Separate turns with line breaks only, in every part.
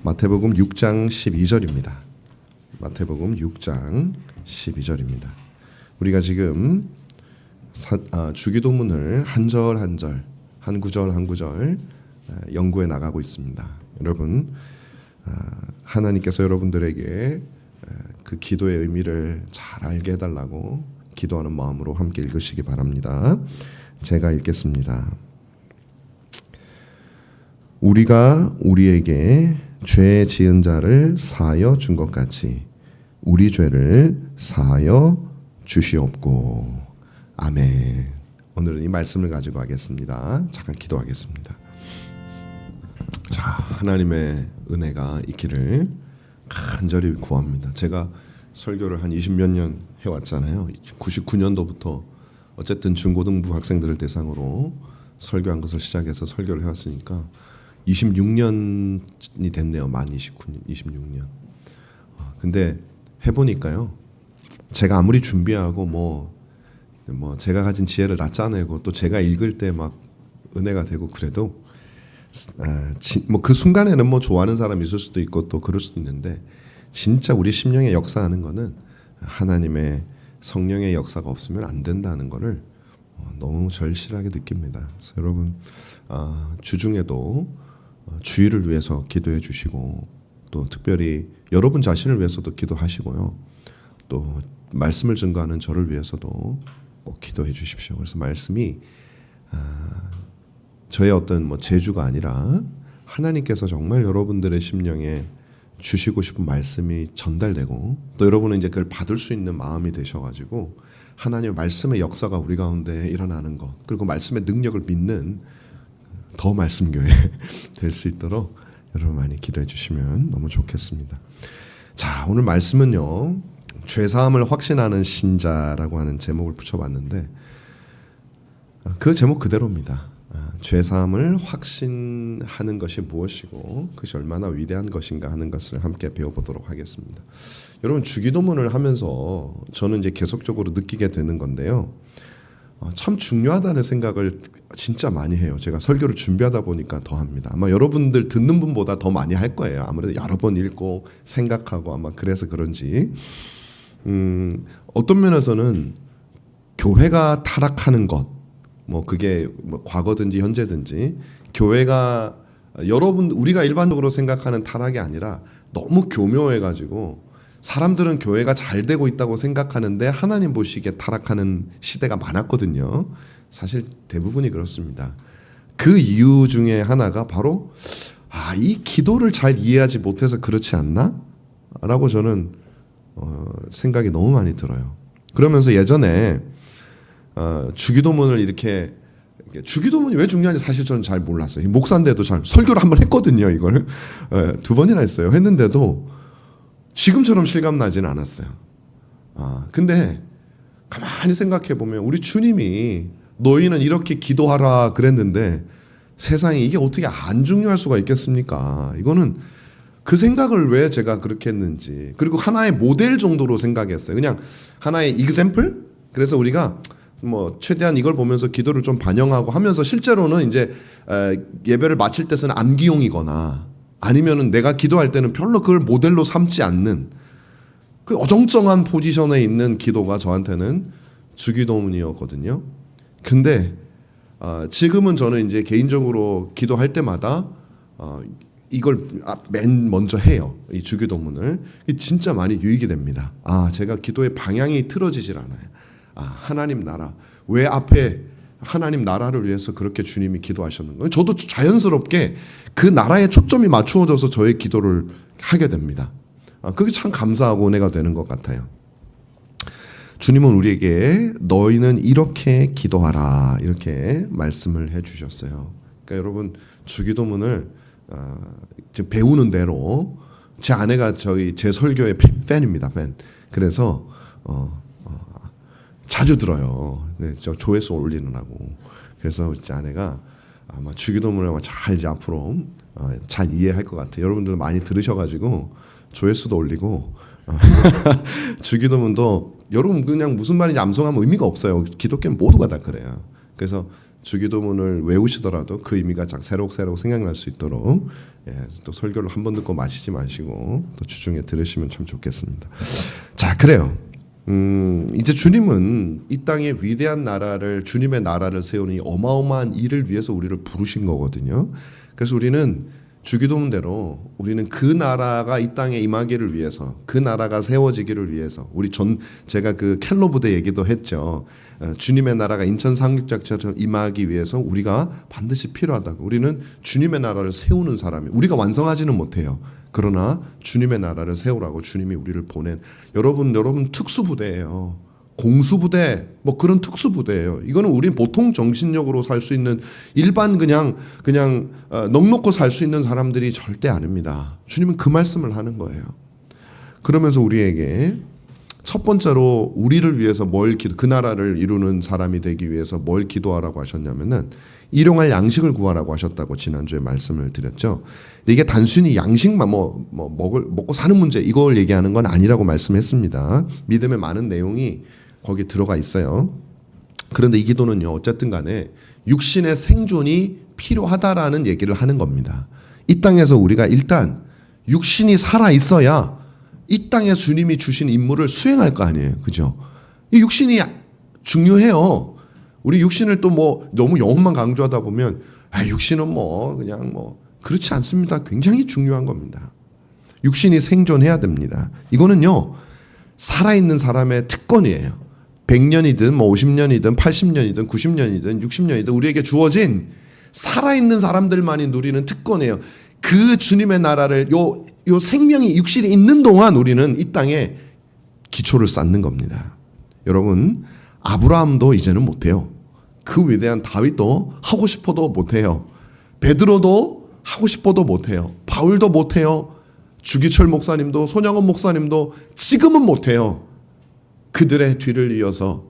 마태복음 6장 12절입니다. 마태복음 6장 12절입니다. 우리가 지금 주기도문을 한 절 한 절, 한 구절 한 구절 연구해 나가고 있습니다. 여러분, 하나님께서 여러분들에게 그 기도의 의미를 잘 알게 해달라고 기도하는 마음으로 함께 읽으시기 바랍니다. 제가 읽겠습니다. 우리가 우리에게 죄 지은 자를 사하여 준 것 같이 우리 죄를 사하여 주시옵고. 아멘. 오늘은 이 말씀을 가지고 하겠습니다. 잠깐 기도하겠습니다. 자, 하나님의 은혜가 있기를 간절히 구합니다. 제가 설교를 한 20몇 년 해왔잖아요. 99년도부터 어쨌든 중고등부 학생들을 대상으로 설교한 것을 시작해서 설교를 해왔으니까 26년이 됐네요. 만 26년. 근데 해보니까요, 제가 아무리 준비하고 뭐 제가 가진 지혜를 다 짜내고 또 제가 읽을 때 막 은혜가 되고 그래도 그 순간에는 뭐 좋아하는 사람이 있을 수도 있고 또 그럴 수도 있는데, 진짜 우리 심령에 역사하는 거는 하나님의 성령의 역사가 없으면 안 된다는 거를 너무 절실하게 느낍니다. 그래서 여러분, 주중에도 주의를 위해서 기도해 주시고, 또 특별히 여러분 자신을 위해서도 기도하시고요, 또 말씀을 증거하는 저를 위해서도 꼭 기도해 주십시오. 그래서 말씀이 저의 어떤 재주가 아니라 하나님께서 정말 여러분들의 심령에 주시고 싶은 말씀이 전달되고, 또 여러분은 이제 그걸 받을 수 있는 마음이 되셔가지고 하나님의 말씀의 역사가 우리 가운데 일어나는 것, 그리고 말씀의 능력을 믿는 더 말씀교회 될 수 있도록 여러분 많이 기도해 주시면 너무 좋겠습니다. 자, 오늘 말씀은요, 죄사함을 확신하는 신자라고 하는 제목을 붙여봤는데, 그 제목 그대로입니다. 죄사함을 확신하는 것이 무엇이고 그것이 얼마나 위대한 것인가 하는 것을 함께 배워보도록 하겠습니다. 여러분, 주기도문을 하면서 저는 이제 계속적으로 느끼게 되는 건데요, 참 중요하다는 생각을 진짜 많이 해요. 제가 설교를 준비하다 보니까 더 합니다. 아마 여러분들 듣는 분보다 더 많이 할 거예요. 아무래도 여러 번 읽고 생각하고 아마 그래서 그런지, 어떤 면에서는 교회가 타락하는 것, 그게 과거든지 현재든지, 교회가 우리가 일반적으로 생각하는 타락이 아니라 너무 교묘해가지고 사람들은 교회가 잘 되고 있다고 생각하는데 하나님 보시기에 타락하는 시대가 많았거든요. 사실 대부분이 그렇습니다. 그 이유 중에 하나가 바로 이 기도를 잘 이해하지 못해서 그렇지 않나? 라고 저는 생각이 너무 많이 들어요. 그러면서 예전에 주기도문을 이렇게, 주기도문이 왜 중요한지 사실 저는 잘 몰랐어요. 목사인데도 설교를 한번 했거든요. 이걸 2번이나 했어요. 했는데도 지금처럼 실감나지는 않았어요. 근데 가만히 생각해 보면 우리 주님이 너희는 이렇게 기도하라 그랬는데 세상에 이게 어떻게 안 중요할 수가 있겠습니까? 이거는 그 생각을 왜 제가 그렇게 했는지, 그리고 하나의 모델 정도로 생각했어요. 그냥 하나의 example? 그래서 우리가 최대한 이걸 보면서 기도를 좀 반영하고 하면서, 실제로는 이제 예배를 마칠 때 쓰는 암기용이거나 아니면은 내가 기도할 때는 별로 그걸 모델로 삼지 않는 그 어정쩡한 포지션에 있는 기도가 저한테는 주기도문이었거든요. 근데 지금은 저는 이제 개인적으로 기도할 때마다 이걸 맨 먼저 해요. 이 주기도문을. 진짜 많이 유익이 됩니다. 제가 기도의 방향이 틀어지질 않아요. 하나님 나라, 왜 앞에 하나님 나라를 위해서 그렇게 주님이 기도하셨는가? 저도 자연스럽게 그 나라에 초점이 맞추어져서 저의 기도를 하게 됩니다. 그게 참 감사하고 은혜가 되는 것 같아요. 주님은 우리에게 너희는 이렇게 기도하라, 이렇게 말씀을 해주셨어요. 그러니까 여러분, 주기도문을 지금 배우는 대로, 제 아내가 제 설교의 팬입니다. 팬. 그래서 자주 들어요. 저 조회수 올리느라고. 그래서 이제 아내가 아마 주기도문을 잘 이제 앞으로 잘 이해할 것 같아요. 여러분들 많이 들으셔가지고 조회수도 올리고 주기도문도 여러분 그냥 무슨 말인지 암송하면 의미가 없어요. 기독교는 모두가 다 그래요. 그래서 주기도문을 외우시더라도 그 의미가 새록새록 생각날 수 있도록 또 설교를 한 번 듣고 마시지 마시고 또 주중에 들으시면 참 좋겠습니다. 자, 그래요. 이제 주님은 이 땅에 위대한 나라를, 주님의 나라를 세우는 이 어마어마한 일을 위해서 우리를 부르신 거거든요. 그래서 우리는 주기도문대로 우리는 그 나라가 이 땅에 임하기를 위해서, 그 나라가 세워지기를 위해서, 제가 그 켈로 부대 얘기도 했죠. 주님의 나라가 인천 상륙작처럼 임하기 위해서 우리가 반드시 필요하다고. 우리는 주님의 나라를 세우는 사람이, 우리가 완성하지는 못해요. 그러나 주님의 나라를 세우라고 주님이 우리를 보낸, 여러분 특수부대예요. 공수부대, 뭐 그런 특수부대예요. 이거는 우리 보통 정신력으로 살 수 있는 일반 그냥 넉넉고 살 수 있는 사람들이 절대 아닙니다. 주님은 그 말씀을 하는 거예요. 그러면서 우리에게 첫 번째로 우리를 위해서 그 나라를 이루는 사람이 되기 위해서 뭘 기도하라고 하셨냐면은 일용할 양식을 구하라고 하셨다고 지난주에 말씀을 드렸죠. 근데 이게 단순히 양식만 먹고 사는 문제 이걸 얘기하는 건 아니라고 말씀했습니다. 믿음의 많은 내용이 거기 들어가 있어요. 그런데 이 기도는요, 어쨌든 간에 육신의 생존이 필요하다라는 얘기를 하는 겁니다. 이 땅에서 우리가 일단 육신이 살아 있어야 이 땅에 주님이 주신 임무를 수행할 거 아니에요. 그죠? 이 육신이 중요해요. 우리 육신을 또 너무 영혼만 강조하다 보면 육신은 그렇지 않습니다. 굉장히 중요한 겁니다. 육신이 생존해야 됩니다. 이거는요, 살아있는 사람의 특권이에요. 100년이든 50년이든 80년이든 90년이든 60년이든 우리에게 주어진 살아있는 사람들만이 누리는 특권이에요. 그 주님의 나라를 요 생명이 육신이 있는 동안 우리는 이 땅에 기초를 쌓는 겁니다. 여러분, 아브라함도 이제는 못해요. 그 위대한 다윗도 하고 싶어도 못해요. 베드로도 하고 싶어도 못해요. 바울도 못해요. 주기철 목사님도, 손양원 목사님도 지금은 못해요. 그들의 뒤를 이어서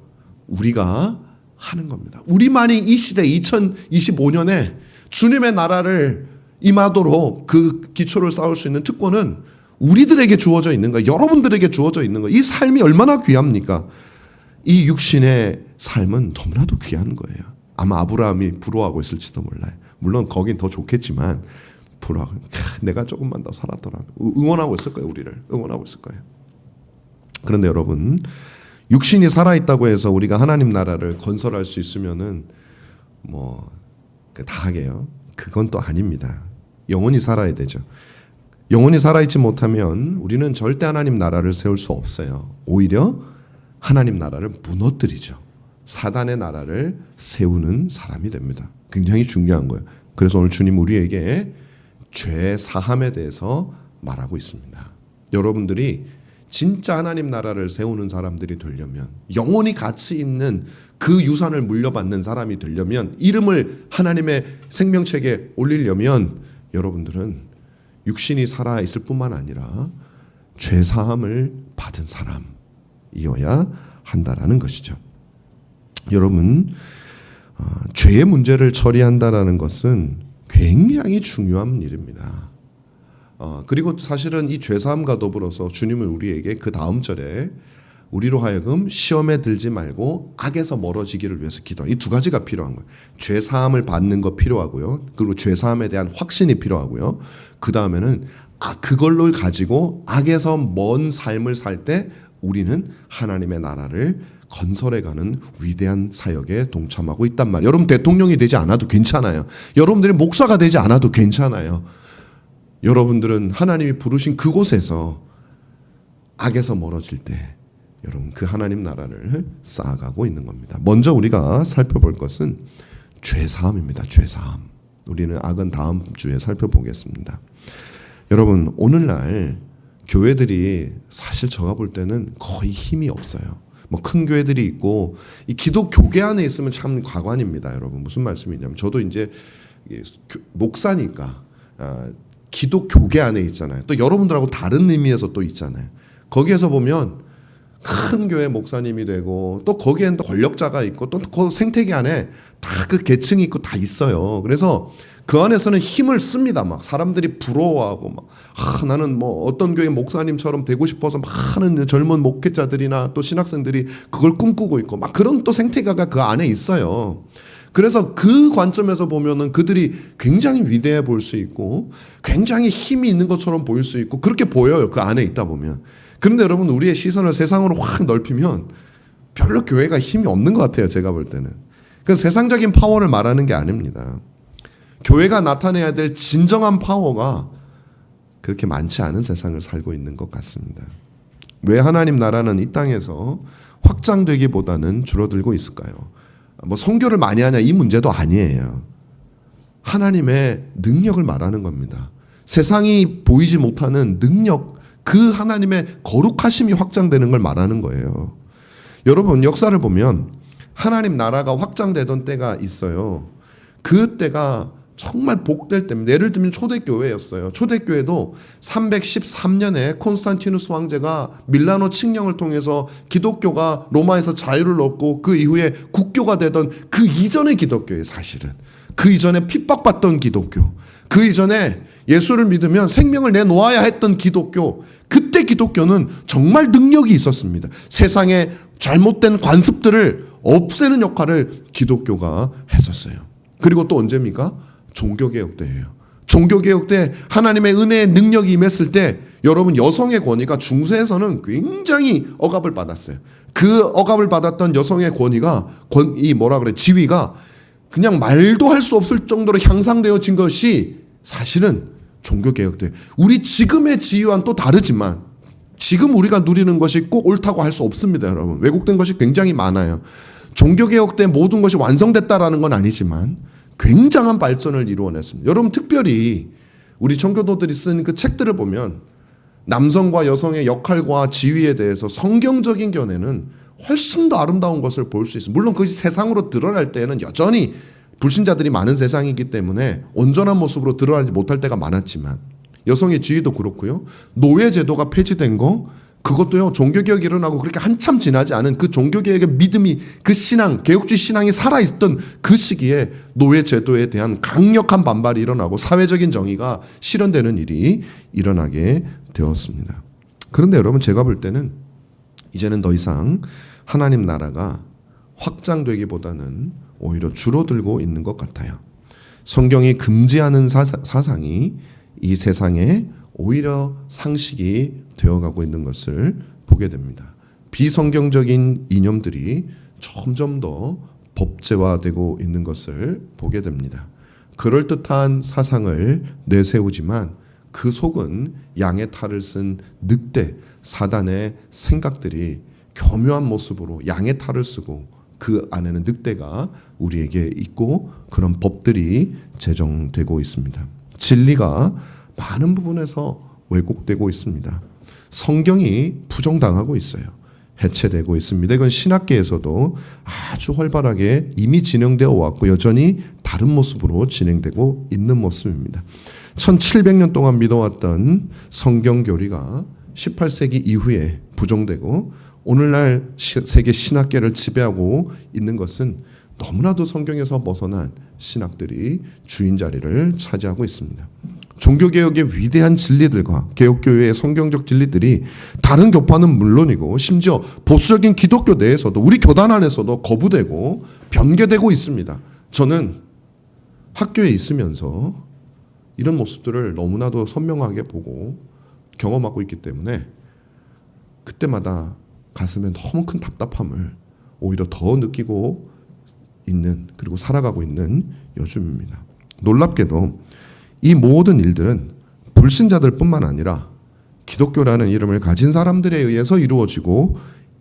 우리가 하는 겁니다. 우리만이 이 시대 2025년에 주님의 나라를 임하도록 그 기초를 쌓을 수 있는 특권은 우리들에게 주어져 있는 거예요. 여러분들에게 주어져 있는 거예요. 이 삶이 얼마나 귀합니까? 이 육신의 삶은 너무나도 귀한 거예요. 아마 아브라함이 부러워하고 있을지도 몰라요. 물론 거긴 더 좋겠지만 부러워. 내가 조금만 더 살았더라면 응원하고 있을 거예요. 우리를 응원하고 있을 거예요. 그런데 여러분, 육신이 살아있다고 해서 우리가 하나님 나라를 건설할 수 있으면은 다 하게요. 그건 또 아닙니다. 영혼이 살아야 되죠. 영혼이 살아있지 못하면 우리는 절대 하나님 나라를 세울 수 없어요. 오히려 하나님 나라를 무너뜨리죠. 사단의 나라를 세우는 사람이 됩니다. 굉장히 중요한 거예요. 그래서 오늘 주님 우리에게 죄 사함에 대해서 말하고 있습니다. 여러분들이 진짜 하나님 나라를 세우는 사람들이 되려면, 영원히 가치 있는 그 유산을 물려받는 사람이 되려면, 이름을 하나님의 생명책에 올리려면 여러분들은 육신이 살아있을 뿐만 아니라 죄사함을 받은 사람이어야 한다라는 것이죠. 여러분, 죄의 문제를 처리한다라는 것은 굉장히 중요한 일입니다. 그리고 사실은 이 죄사함과 더불어서 주님은 우리에게 그 다음 절에 우리로 하여금 시험에 들지 말고 악에서 멀어지기를 위해서 기도. 이 두 가지가 필요한 거예요. 죄사함을 받는 거 필요하고요. 그리고 죄사함에 대한 확신이 필요하고요. 그 다음에는 그걸로 가지고 악에서 먼 삶을 살 때 우리는 하나님의 나라를 건설해가는 위대한 사역에 동참하고 있단 말이에요. 여러분 대통령이 되지 않아도 괜찮아요. 여러분들이 목사가 되지 않아도 괜찮아요. 여러분들은 하나님이 부르신 그곳에서 악에서 멀어질 때 여러분 그 하나님 나라를 쌓아가고 있는 겁니다. 먼저 우리가 살펴볼 것은 죄사함입니다. 죄사함. 우리는 악은 다음 주에 살펴보겠습니다. 여러분, 오늘날 교회들이 사실 제가 볼 때는 거의 힘이 없어요. 큰 교회들이 있고 이 기독 교계 안에 있으면 참 과관입니다. 여러분, 무슨 말씀이냐면 저도 이제 목사니까 기독 교계 안에 있잖아요. 또 여러분들하고 다른 의미에서 또 있잖아요. 거기에서 보면 큰 교회 목사님이 되고 또 거기엔 또 권력자가 있고 또 그 생태계 안에 다 그 계층이 있고 다 있어요. 그래서 그 안에서는 힘을 씁니다. 막 사람들이 부러워하고 나는 어떤 교회 목사님처럼 되고 싶어서 많은 젊은 목회자들이나 또 신학생들이 그걸 꿈꾸고 있고 그런 또 생태계가 그 안에 있어요. 그래서 그 관점에서 보면은 그들이 굉장히 위대해 보일 수 있고 굉장히 힘이 있는 것처럼 보일 수 있고 그렇게 보여요. 그 안에 있다 보면. 그런데 여러분 우리의 시선을 세상으로 확 넓히면 별로 교회가 힘이 없는 것 같아요. 제가 볼 때는. 그 세상적인 파워를 말하는 게 아닙니다. 교회가 나타내야 될 진정한 파워가 그렇게 많지 않은 세상을 살고 있는 것 같습니다. 왜 하나님 나라는 이 땅에서 확장되기보다는 줄어들고 있을까요? 뭐 선교를 많이 하냐 이 문제도 아니에요. 하나님의 능력을 말하는 겁니다. 세상이 보이지 못하는 능력, 그 하나님의 거룩하심이 확장되는 걸 말하는 거예요. 여러분 역사를 보면 하나님 나라가 확장되던 때가 있어요. 그 때가 정말 복될 때입니다. 예를 들면 초대교회였어요. 초대교회도 313년에 콘스탄티누스 황제가 밀라노 칙령을 통해서 기독교가 로마에서 자유를 얻고 그 이후에 국교가 되던 그 이전의 기독교예요. 사실은 그 이전에 핍박받던 기독교, 그 이전에 예수를 믿으면 생명을 내놓아야 했던 기독교, 그때 기독교는 정말 능력이 있었습니다. 세상의 잘못된 관습들을 없애는 역할을 기독교가 했었어요. 그리고 또 언제입니까? 종교개혁 때예요. 종교개혁 때 하나님의 은혜의 능력이 임했을 때 여러분 여성의 권위가 중세에서는 굉장히 억압을 받았어요. 그 억압을 받았던 여성의 권위가 지위가 그냥 말도 할 수 없을 정도로 향상되어진 것이 사실은 종교개혁 때. 우리 지금의 지위와는 또 다르지만 지금 우리가 누리는 것이 꼭 옳다고 할 수 없습니다. 여러분 왜곡된 것이 굉장히 많아요. 종교개혁 때 모든 것이 완성됐다라는 건 아니지만 굉장한 발전을 이루어냈습니다. 여러분 특별히 우리 청교도들이 쓴 그 책들을 보면 남성과 여성의 역할과 지위에 대해서 성경적인 견해는 훨씬 더 아름다운 것을 볼 수 있습니다. 물론 그것이 세상으로 드러날 때는 여전히 불신자들이 많은 세상이기 때문에 온전한 모습으로 드러나지 못할 때가 많았지만 여성의 지위도 그렇고요. 노예제도가 폐지된 거 그것도요. 종교개혁이 일어나고 그렇게 한참 지나지 않은 그 종교개혁의 믿음이 그 신앙, 개혁주의 신앙이 살아있던 그 시기에 노예제도에 대한 강력한 반발이 일어나고 사회적인 정의가 실현되는 일이 일어나게 되었습니다. 그런데 여러분 제가 볼 때는 이제는 더 이상 하나님 나라가 확장되기보다는 오히려 줄어들고 있는 것 같아요. 성경이 금지하는 사상이 이 세상에 오히려 상식이 되어가고 있는 것을 보게 됩니다. 비성경적인 이념들이 점점 더 법제화되고 있는 것을 보게 됩니다. 그럴듯한 사상을 내세우지만 그 속은 양의 탈을 쓴 늑대, 사단의 생각들이 교묘한 모습으로 양의 탈을 쓰고 그 안에는 늑대가 우리에게 있고 그런 법들이 제정되고 있습니다. 진리가 많은 부분에서 왜곡되고 있습니다. 성경이 부정당하고 있어요. 해체되고 있습니다. 이건 신학계에서도 아주 활발하게 이미 진행되어 왔고 여전히 다른 모습으로 진행되고 있는 모습입니다. 1700년 동안 믿어왔던 성경 교리가 18세기 이후에 부정되고 오늘날 세계 신학계를 지배하고 있는 것은 너무나도 성경에서 벗어난 신학들이 주인 자리를 차지하고 있습니다. 종교개혁의 위대한 진리들과 개혁교회의 성경적 진리들이 다른 교파는 물론이고 심지어 보수적인 기독교 내에서도 우리 교단 안에서도 거부되고 변개되고 있습니다. 저는 학교에 있으면서 이런 모습들을 너무나도 선명하게 보고 경험하고 있기 때문에 그때마다 가슴에 너무 큰 답답함을 오히려 더 느끼고 있는 그리고 살아가고 있는 요즘입니다. 놀랍게도 이 모든 일들은 불신자들뿐만 아니라 기독교라는 이름을 가진 사람들에 의해서 이루어지고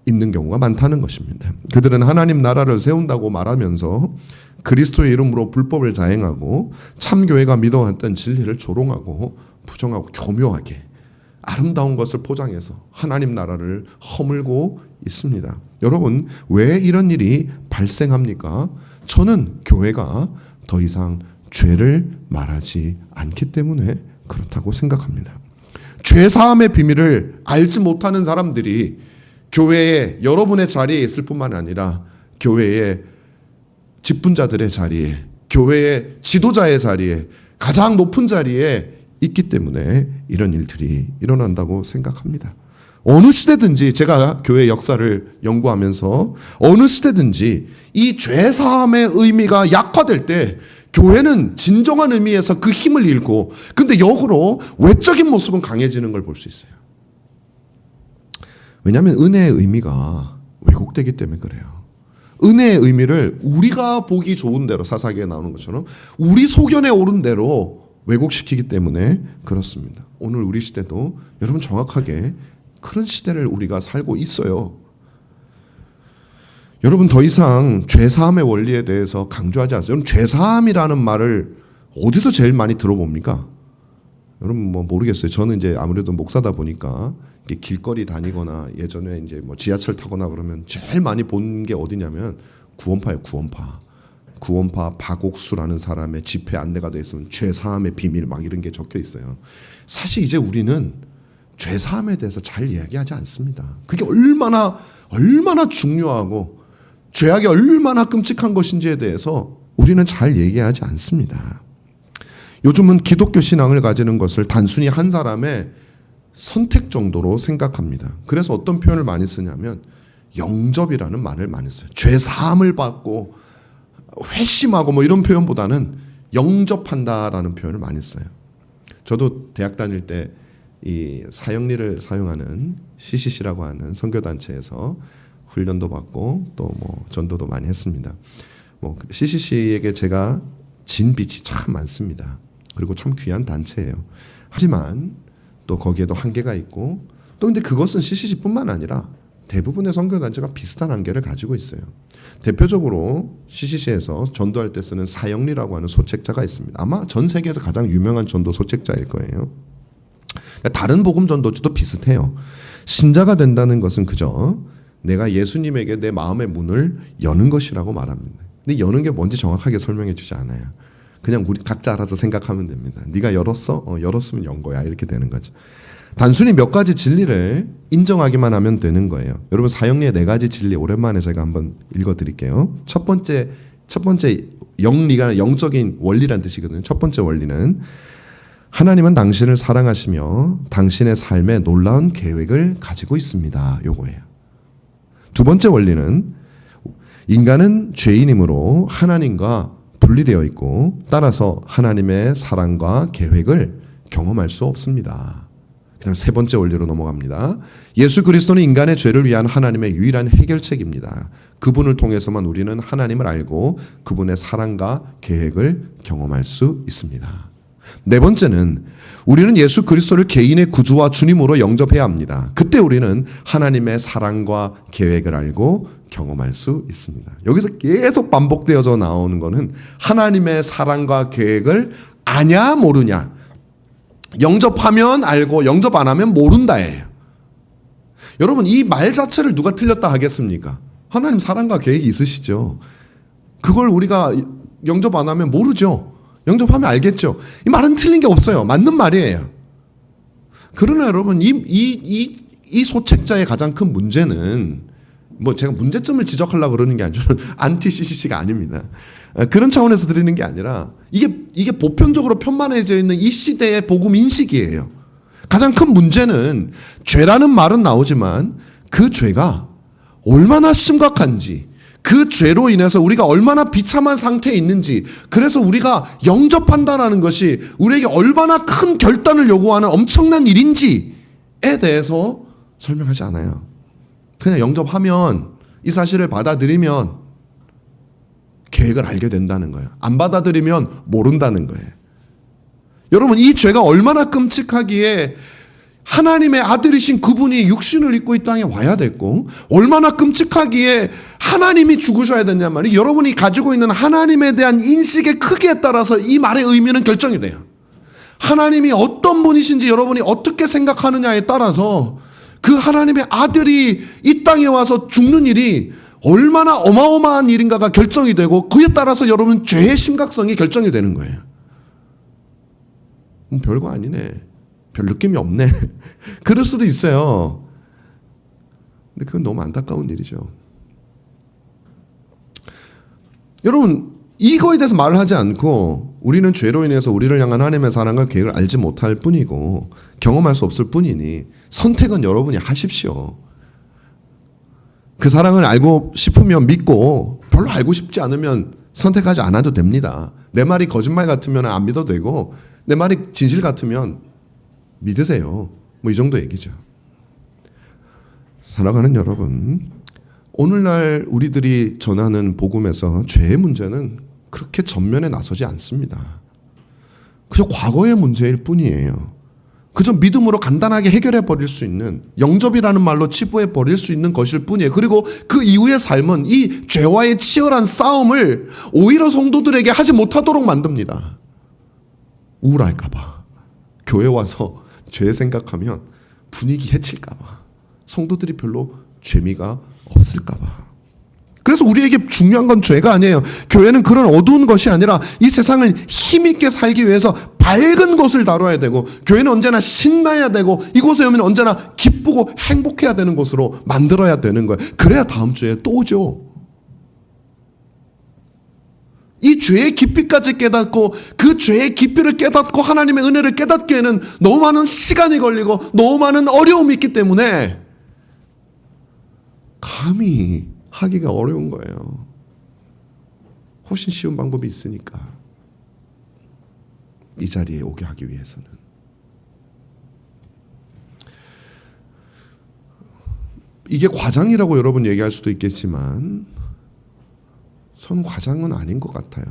있는 경우가 많다는 것입니다. 그들은 하나님 나라를 세운다고 말하면서 그리스도의 이름으로 불법을 자행하고 참교회가 믿어왔던 진리를 조롱하고 부정하고 교묘하게 아름다운 것을 포장해서 하나님 나라를 허물고 있습니다. 여러분 왜 이런 일이 발생합니까? 저는 교회가 더 이상 죄를 말하지 않기 때문에 그렇다고 생각합니다. 죄 사함의 비밀을 알지 못하는 사람들이 교회에 여러분의 자리에 있을 뿐만 아니라 교회의 직분자들의 자리에, 교회의 지도자의 자리에, 가장 높은 자리에 있기 때문에 이런 일들이 일어난다고 생각합니다. 어느 시대든지 제가 교회 역사를 연구하면서 어느 시대든지 이 죄사함의 의미가 약화될 때 교회는 진정한 의미에서 그 힘을 잃고 근데 역으로 외적인 모습은 강해지는 걸 볼 수 있어요. 왜냐하면 은혜의 의미가 왜곡되기 때문에 그래요. 은혜의 의미를 우리가 보기 좋은 대로 사사기에 나오는 것처럼 우리 소견에 오른 대로 왜곡시키기 때문에 그렇습니다. 오늘 우리 시대도 여러분 정확하게 그런 시대를 우리가 살고 있어요. 여러분 더 이상 죄사함의 원리에 대해서 강조하지 않아요. 여러분 죄사함이라는 말을 어디서 제일 많이 들어봅니까? 여러분 뭐 모르겠어요. 저는 이제 아무래도 목사다 보니까 길거리 다니거나 예전에 이제 뭐 지하철 타거나 그러면 제일 많이 본 게 어디냐면 구원파예요. 구원파 박옥수라는 사람의 집회 안내가 돼 있으면 죄사함의 비밀 막 이런 게 적혀 있어요. 사실 이제 우리는 죄사함에 대해서 잘 이야기하지 않습니다. 그게 얼마나 중요하고 죄악이 얼마나 끔찍한 것인지에 대해서 우리는 잘 얘기하지 않습니다. 요즘은 기독교 신앙을 가지는 것을 단순히 한 사람의 선택 정도로 생각합니다. 그래서 어떤 표현을 많이 쓰냐면 영접이라는 말을 많이 써요. 죄사함을 받고 회심하고 뭐 이런 표현보다는 영접한다라는 표현을 많이 써요. 저도 대학 다닐 때 이 사형리를 사용하는 CCC라고 하는 선교단체에서 훈련도 받고 또 뭐 전도도 많이 했습니다. 뭐 CCC에게 제가 진 빚이 참 많습니다. 그리고 참 귀한 단체예요. 하지만 또 거기에도 한계가 있고 또 근데 그것은 CCC뿐만 아니라 대부분의 선교단체가 비슷한 한계를 가지고 있어요. 대표적으로 CCC에서 전도할 때 쓰는 사형리라고 하는 소책자가 있습니다. 아마 전 세계에서 가장 유명한 전도 소책자일 거예요. 다른 복음 전도주도 비슷해요. 신자가 된다는 것은 그저 내가 예수님에게 내 마음의 문을 여는 것이라고 말합니다. 근데 여는 게 뭔지 정확하게 설명해 주지 않아요. 그냥 우리 각자 알아서 생각하면 됩니다. 네가 열었어? 열었으면 연 거야. 이렇게 되는 거죠. 단순히 몇 가지 진리를 인정하기만 하면 되는 거예요. 여러분 사형리의 4가지 진리 오랜만에 제가 한번 읽어드릴게요. 첫 번째 영리가 영적인 원리란 뜻이거든요. 첫 번째 원리는 하나님은 당신을 사랑하시며 당신의 삶에 놀라운 계획을 가지고 있습니다. 요거예요. 두 번째 원리는 인간은 죄인이므로 하나님과 분리되어 있고 따라서 하나님의 사랑과 계획을 경험할 수 없습니다. 그다음 세 번째 원리로 넘어갑니다. 예수 그리스도는 인간의 죄를 위한 하나님의 유일한 해결책입니다. 그분을 통해서만 우리는 하나님을 알고 그분의 사랑과 계획을 경험할 수 있습니다. 네 번째는 우리는 예수 그리스도를 개인의 구주와 주님으로 영접해야 합니다. 그때 우리는 하나님의 사랑과 계획을 알고 경험할 수 있습니다. 여기서 계속 반복되어져 나오는 것은 하나님의 사랑과 계획을 아냐 모르냐, 영접하면 알고 영접 안 하면 모른다예요. 여러분 이 말 자체를 누가 틀렸다 하겠습니까? 하나님 사랑과 계획이 있으시죠. 그걸 우리가 영접 안 하면 모르죠. 영접하면 알겠죠. 이 말은 틀린 게 없어요. 맞는 말이에요. 그러나 여러분 이 소책자의 가장 큰 문제는 뭐 제가 문제점을 지적하려고 그러는 게 아니죠. 안티 CCC가 아닙니다. 그런 차원에서 드리는 게 아니라 이게 보편적으로 편만해져 있는 이 시대의 복음 인식이에요. 가장 큰 문제는 죄라는 말은 나오지만 그 죄가 얼마나 심각한지 그 죄로 인해서 우리가 얼마나 비참한 상태에 있는지 그래서 우리가 영접한다는 것이 우리에게 얼마나 큰 결단을 요구하는 엄청난 일인지에 대해서 설명하지 않아요. 그냥 영접하면 이 사실을 받아들이면 계획을 알게 된다는 거예요. 안 받아들이면 모른다는 거예요. 여러분 이 죄가 얼마나 끔찍하기에 하나님의 아들이신 그분이 육신을 입고 이 땅에 와야 됐고 얼마나 끔찍하기에 하나님이 죽으셔야 됐냔 말이에요. 여러분이 가지고 있는 하나님에 대한 인식의 크기에 따라서 이 말의 의미는 결정이 돼요. 하나님이 어떤 분이신지 여러분이 어떻게 생각하느냐에 따라서 그 하나님의 아들이 이 땅에 와서 죽는 일이 얼마나 어마어마한 일인가가 결정이 되고 그에 따라서 여러분 죄의 심각성이 결정이 되는 거예요. 별거 아니네. 별 느낌이 없네. 그럴 수도 있어요. 근데 그건 너무 안타까운 일이죠. 여러분 이거에 대해서 말을 하지 않고 우리는 죄로 인해서 우리를 향한 하나님의 사랑과 계획을 알지 못할 뿐이고 경험할 수 없을 뿐이니 선택은 여러분이 하십시오. 그 사랑을 알고 싶으면 믿고 별로 알고 싶지 않으면 선택하지 않아도 됩니다. 내 말이 거짓말 같으면 안 믿어도 되고 내 말이 진실 같으면 믿으세요. 뭐 이 정도 얘기죠. 사랑하는 여러분, 오늘날 우리들이 전하는 복음에서 죄의 문제는 그렇게 전면에 나서지 않습니다. 그저 과거의 문제일 뿐이에요. 그저 믿음으로 간단하게 해결해 버릴 수 있는, 영접이라는 말로 치부해 버릴 수 있는 것일 뿐이에요. 그리고 그 이후의 삶은 이 죄와의 치열한 싸움을 오히려 성도들에게 하지 못하도록 만듭니다. 우울할까 봐. 교회 와서 죄 생각하면 분위기 해칠까 봐. 성도들이 별로 재미가 없을까 봐. 그래서 우리에게 중요한 건 죄가 아니에요. 교회는 그런 어두운 것이 아니라 이 세상을 힘있게 살기 위해서 밝은 것을 다뤄야 되고, 교회는 언제나 신나야 되고, 이곳에 오면 언제나 기쁘고 행복해야 되는 곳으로 만들어야 되는 거예요. 그래야 다음 주에 또 오죠. 이 죄의 깊이까지 깨닫고 그 죄의 깊이를 깨닫고 하나님의 은혜를 깨닫기에는 너무 많은 시간이 걸리고 너무 많은 어려움이 있기 때문에 감히 하기가 어려운 거예요. 훨씬 쉬운 방법이 있으니까 이 자리에 오게 하기 위해서는. 이게 과장이라고 여러분 얘기할 수도 있겠지만 저는 과장은 아닌 것 같아요.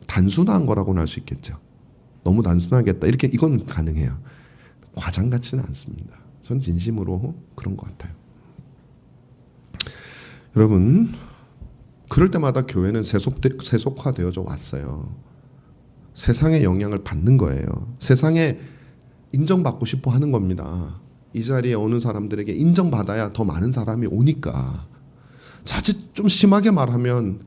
단순한 거라고는 할 수 있겠죠. 너무 단순하겠다 이렇게 이건 가능해요. 과장 같지는 않습니다. 전 진심으로 그런 것 같아요. 여러분, 그럴 때마다 교회는 세속화되어져 왔어요. 세상의 영향을 받는 거예요. 세상에 인정받고 싶어 하는 겁니다. 이 자리에 오는 사람들에게 인정받아야 더 많은 사람이 오니까. 자칫 좀 심하게 말하면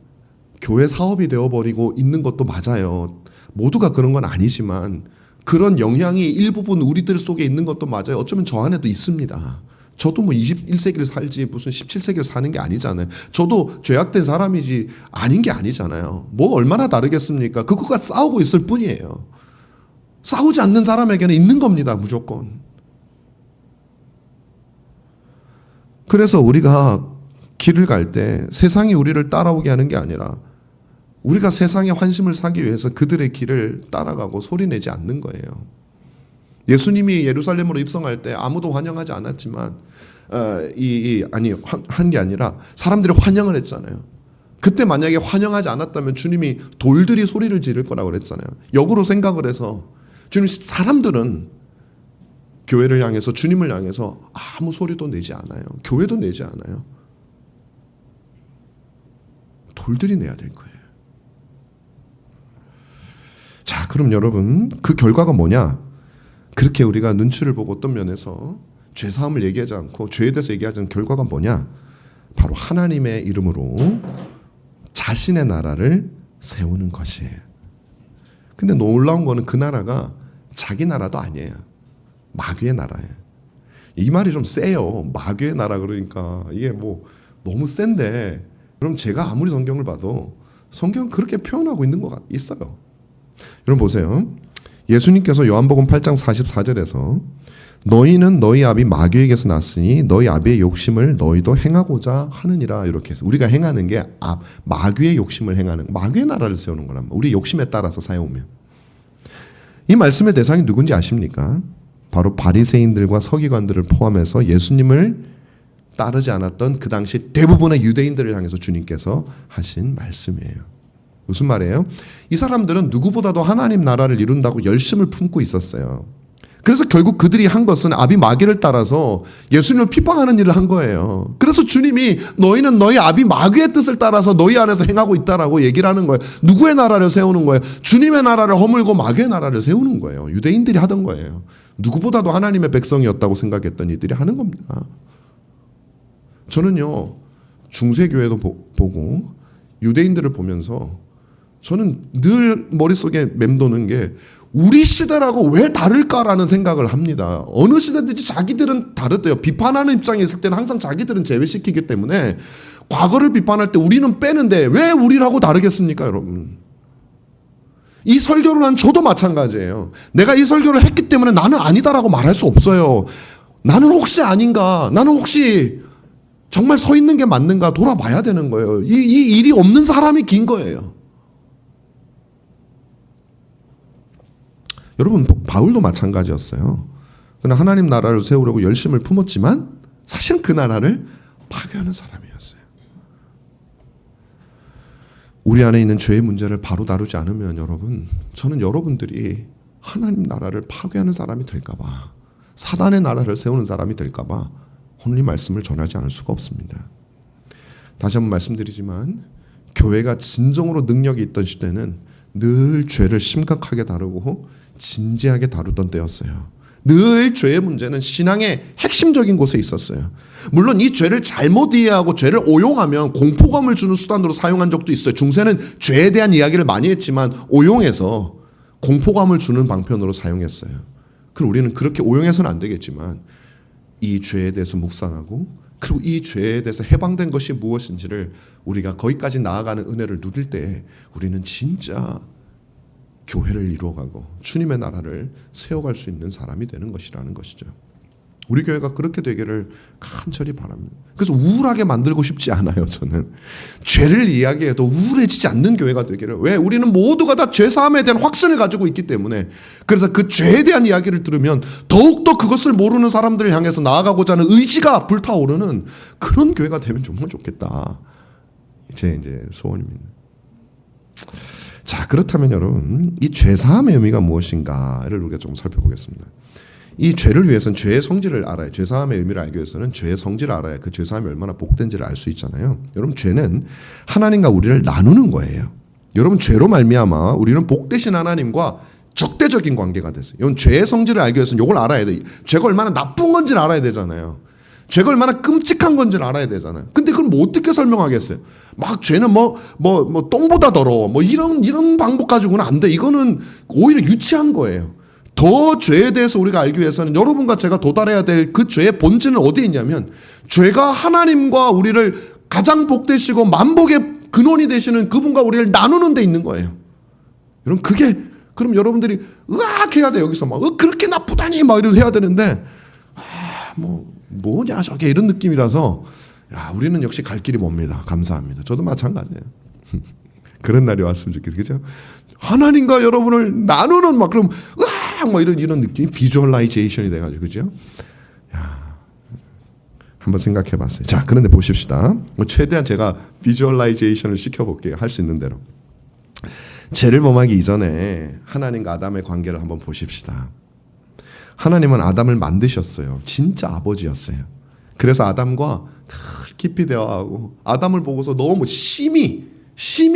교회 사업이 되어버리고 있는 것도 맞아요. 모두가 그런 건 아니지만 그런 영향이 일부분 우리들 속에 있는 것도 맞아요. 어쩌면 저 안에도 있습니다. 저도 뭐 21세기를 살지 무슨 17세기를 사는 게 아니잖아요. 저도 죄악된 사람이지 아닌 게 아니잖아요. 뭐 얼마나 다르겠습니까? 그것과 싸우고 있을 뿐이에요. 싸우지 않는 사람에게는 있는 겁니다. 무조건. 그래서 우리가 길을 갈 때 세상이 우리를 따라오게 하는 게 아니라 우리가 세상의 환심을 사기 위해서 그들의 길을 따라가고 소리내지 않는 거예요. 예수님이 예루살렘으로 입성할 때 아무도 환영하지 않았지만 한 게 아니라 사람들이 환영을 했잖아요. 그때 만약에 환영하지 않았다면 주님이 돌들이 소리를 지를 거라고 그랬잖아요. 역으로 생각을 해서 사람들은 교회를 향해서 주님을 향해서 아무 소리도 내지 않아요. 교회도 내지 않아요. 돌들이 내야 될 거예요. 자, 그럼 여러분 그 결과가 뭐냐? 그렇게 우리가 눈치를 보고 어떤 면에서 죄사함을 얘기하지 않고 죄에 대해서 얘기하지 않는 결과가 뭐냐? 바로 하나님의 이름으로 자신의 나라를 세우는 것이에요. 근데 놀라운 거는 그 나라가 자기 나라도 아니에요. 마귀의 나라예요. 이 말이 좀 세요. 마귀의 나라 그러니까 이게 뭐 너무 센데, 그럼 제가 아무리 성경을 봐도 성경은 그렇게 표현하고 있는 것 있어요. 여러분 보세요. 예수님께서 요한복음 8장 44절에서 너희는 너희 아비 마귀에게서 났으니 너희 아비의 욕심을 너희도 행하고자 하느니라 이렇게 해서 우리가 행하는 게 마귀의 욕심을 행하는, 마귀의 나라를 세우는 거란 말이에요. 우리 욕심에 따라서 사용하면. 이 말씀의 대상이 누군지 아십니까? 바로 바리새인들과 서기관들을 포함해서 예수님을 따르지 않았던 그 당시 대부분의 유대인들을 향해서 주님께서 하신 말씀이에요. 무슨 말이에요? 이 사람들은 누구보다도 하나님 나라를 이룬다고 열심을 품고 있었어요. 그래서 결국 그들이 한 것은 아비 마귀를 따라서 예수님을 핍박하는 일을 한 거예요. 그래서 주님이 너희는 너희 아비 마귀의 뜻을 따라서 너희 안에서 행하고 있다라고 얘기를 하는 거예요. 누구의 나라를 세우는 거예요? 주님의 나라를 허물고 마귀의 나라를 세우는 거예요. 유대인들이 하던 거예요. 누구보다도 하나님의 백성이었다고 생각했던 이들이 하는 겁니다. 저는요, 중세교회도 보고 유대인들을 보면서 저는 늘 머릿속에 맴도는 게 우리 시대라고 왜 다를까라는 생각을 합니다. 어느 시대든지 자기들은 다르대요. 비판하는 입장에 있을 때는 항상 자기들은 제외시키기 때문에 과거를 비판할 때 우리는 빼는데 왜 우리라고 다르겠습니까, 여러분? 이 설교를 한 저도 마찬가지예요. 내가 이 설교를 했기 때문에 나는 아니다라고 말할 수 없어요. 나는 혹시 아닌가? 나는 혹시 정말 서 있는 게 맞는가? 돌아봐야 되는 거예요. 이 일이 없는 사람이 긴 거예요. 여러분, 바울도 마찬가지였어요. 그는 하나님 나라를 세우려고 열심을 품었지만 사실은 그 나라를 파괴하는 사람이었어요. 우리 안에 있는 죄의 문제를 바로 다루지 않으면 여러분, 저는 여러분들이 하나님 나라를 파괴하는 사람이 될까봐, 사단의 나라를 세우는 사람이 될까봐 오늘 이 말씀을 전하지 않을 수가 없습니다. 다시 한번 말씀드리지만 교회가 진정으로 능력이 있던 시대는 늘 죄를 심각하게 다루고 진지하게 다루던 때였어요. 늘 죄의 문제는 신앙의 핵심적인 곳에 있었어요. 물론 이 죄를 잘못 이해하고 죄를 오용하면 공포감을 주는 수단으로 사용한 적도 있어요. 중세는 죄에 대한 이야기를 많이 했지만 오용해서 공포감을 주는 방편으로 사용했어요. 그럼 우리는 그렇게 오용해서는 안 되겠지만 이 죄에 대해서 묵상하고 그리고 이 죄에 대해서 해방된 것이 무엇인지를 우리가 거기까지 나아가는 은혜를 누릴 때 우리는 진짜 교회를 이루어가고 주님의 나라를 세워갈 수 있는 사람이 되는 것이라는 것이죠. 우리 교회가 그렇게 되기를 간절히 바랍니다. 그래서 우울하게 만들고 싶지 않아요. 저는 죄를 이야기해도 우울해지지 않는 교회가 되기를. 왜? 우리는 모두가 다 죄사함에 대한 확신을 가지고 있기 때문에. 그래서 그 죄에 대한 이야기를 들으면 더욱더 그것을 모르는 사람들을 향해서 나아가고자 하는 의지가 불타오르는 그런 교회가 되면 정말 좋겠다. 제 이제 소원입니다. 자, 그렇다면 여러분, 이 죄사함의 의미가 무엇인가를 우리가 좀 살펴보겠습니다. 이 죄를 위해서는 죄의 성질을 알아야, 죄사함의 의미를 알기 위해서는 죄의 성질을 알아야 그 죄사함이 얼마나 복된지를 알 수 있잖아요. 여러분, 죄는 하나님과 우리를 나누는 거예요. 여러분, 죄로 말미암아 우리는 복되신 하나님과 적대적인 관계가 됐어요. 여러분, 죄의 성질을 알기 위해서는 이걸 알아야 돼요. 죄가 얼마나 나쁜 건지를 알아야 되잖아요. 죄가 얼마나 끔찍한 건지를 알아야 되잖아요. 근데 그걸 뭐 어떻게 설명하겠어요? 막 죄는 똥보다 더러워. 이런 방법 가지고는 안 돼. 이거는 오히려 유치한 거예요. 더 죄에 대해서 우리가 알기 위해서는 여러분과 제가 도달해야 될 그 죄의 본질은 어디에 있냐면 죄가 하나님과 우리를 가장 복되시고 만복의 근원이 되시는 그분과 우리를 나누는 데 있는 거예요. 여러분, 그럼 여러분들이 으악 해야 돼. 여기서 막 그렇게 나쁘다니 막 이렇게 해야 되는데 뭐냐 저게 이런 느낌이라서 우리는 역시 갈 길이 멉니다. 감사합니다. 저도 마찬가지예요. 그런 날이 왔으면 좋겠어요. 그죠? 하나님과 여러분을 나누는 그럼 이런 느낌, 비주얼라이제이션이 돼가지고, 그죠? 한번 생각해봤어요. 자, 그런데 보십시다. 최대한 제가 비주얼라이제이션을 시켜볼게요. 할 수 있는 대로. 죄를 범하기 이전에 하나님과 아담의 관계를 한번 보십시다. 하나님은 아담을 만드셨어요. 진짜 아버지였어요. 그래서 아담과 깊이 대화하고 아담을 보고서 너무 심히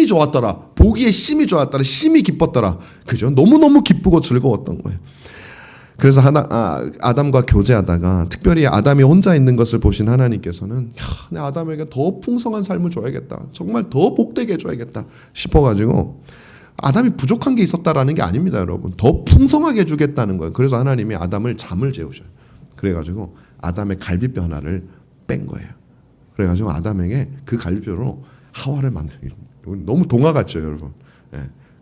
좋았더라. 보기에 심히 좋았더라. 심히 기뻤더라. 그죠? 너무너무 기쁘고 즐거웠던 거예요. 그래서 아담과 교제하다가 특별히 아담이 혼자 있는 것을 보신 하나님께서는 내 아담에게 더 풍성한 삶을 줘야겠다. 정말 더 복되게 해줘야겠다 싶어가지고 아담이 부족한 게 있었다라는 게 아닙니다, 여러분. 더 풍성하게 주겠다는 거예요. 그래서 하나님이 아담을 잠을 재우셔요. 그래가지고 아담의 갈비뼈 하나를 뺀 거예요. 그래가지고 아담에게 그 갈비뼈로 하와를 만들기. 너무 동화 같죠, 여러분.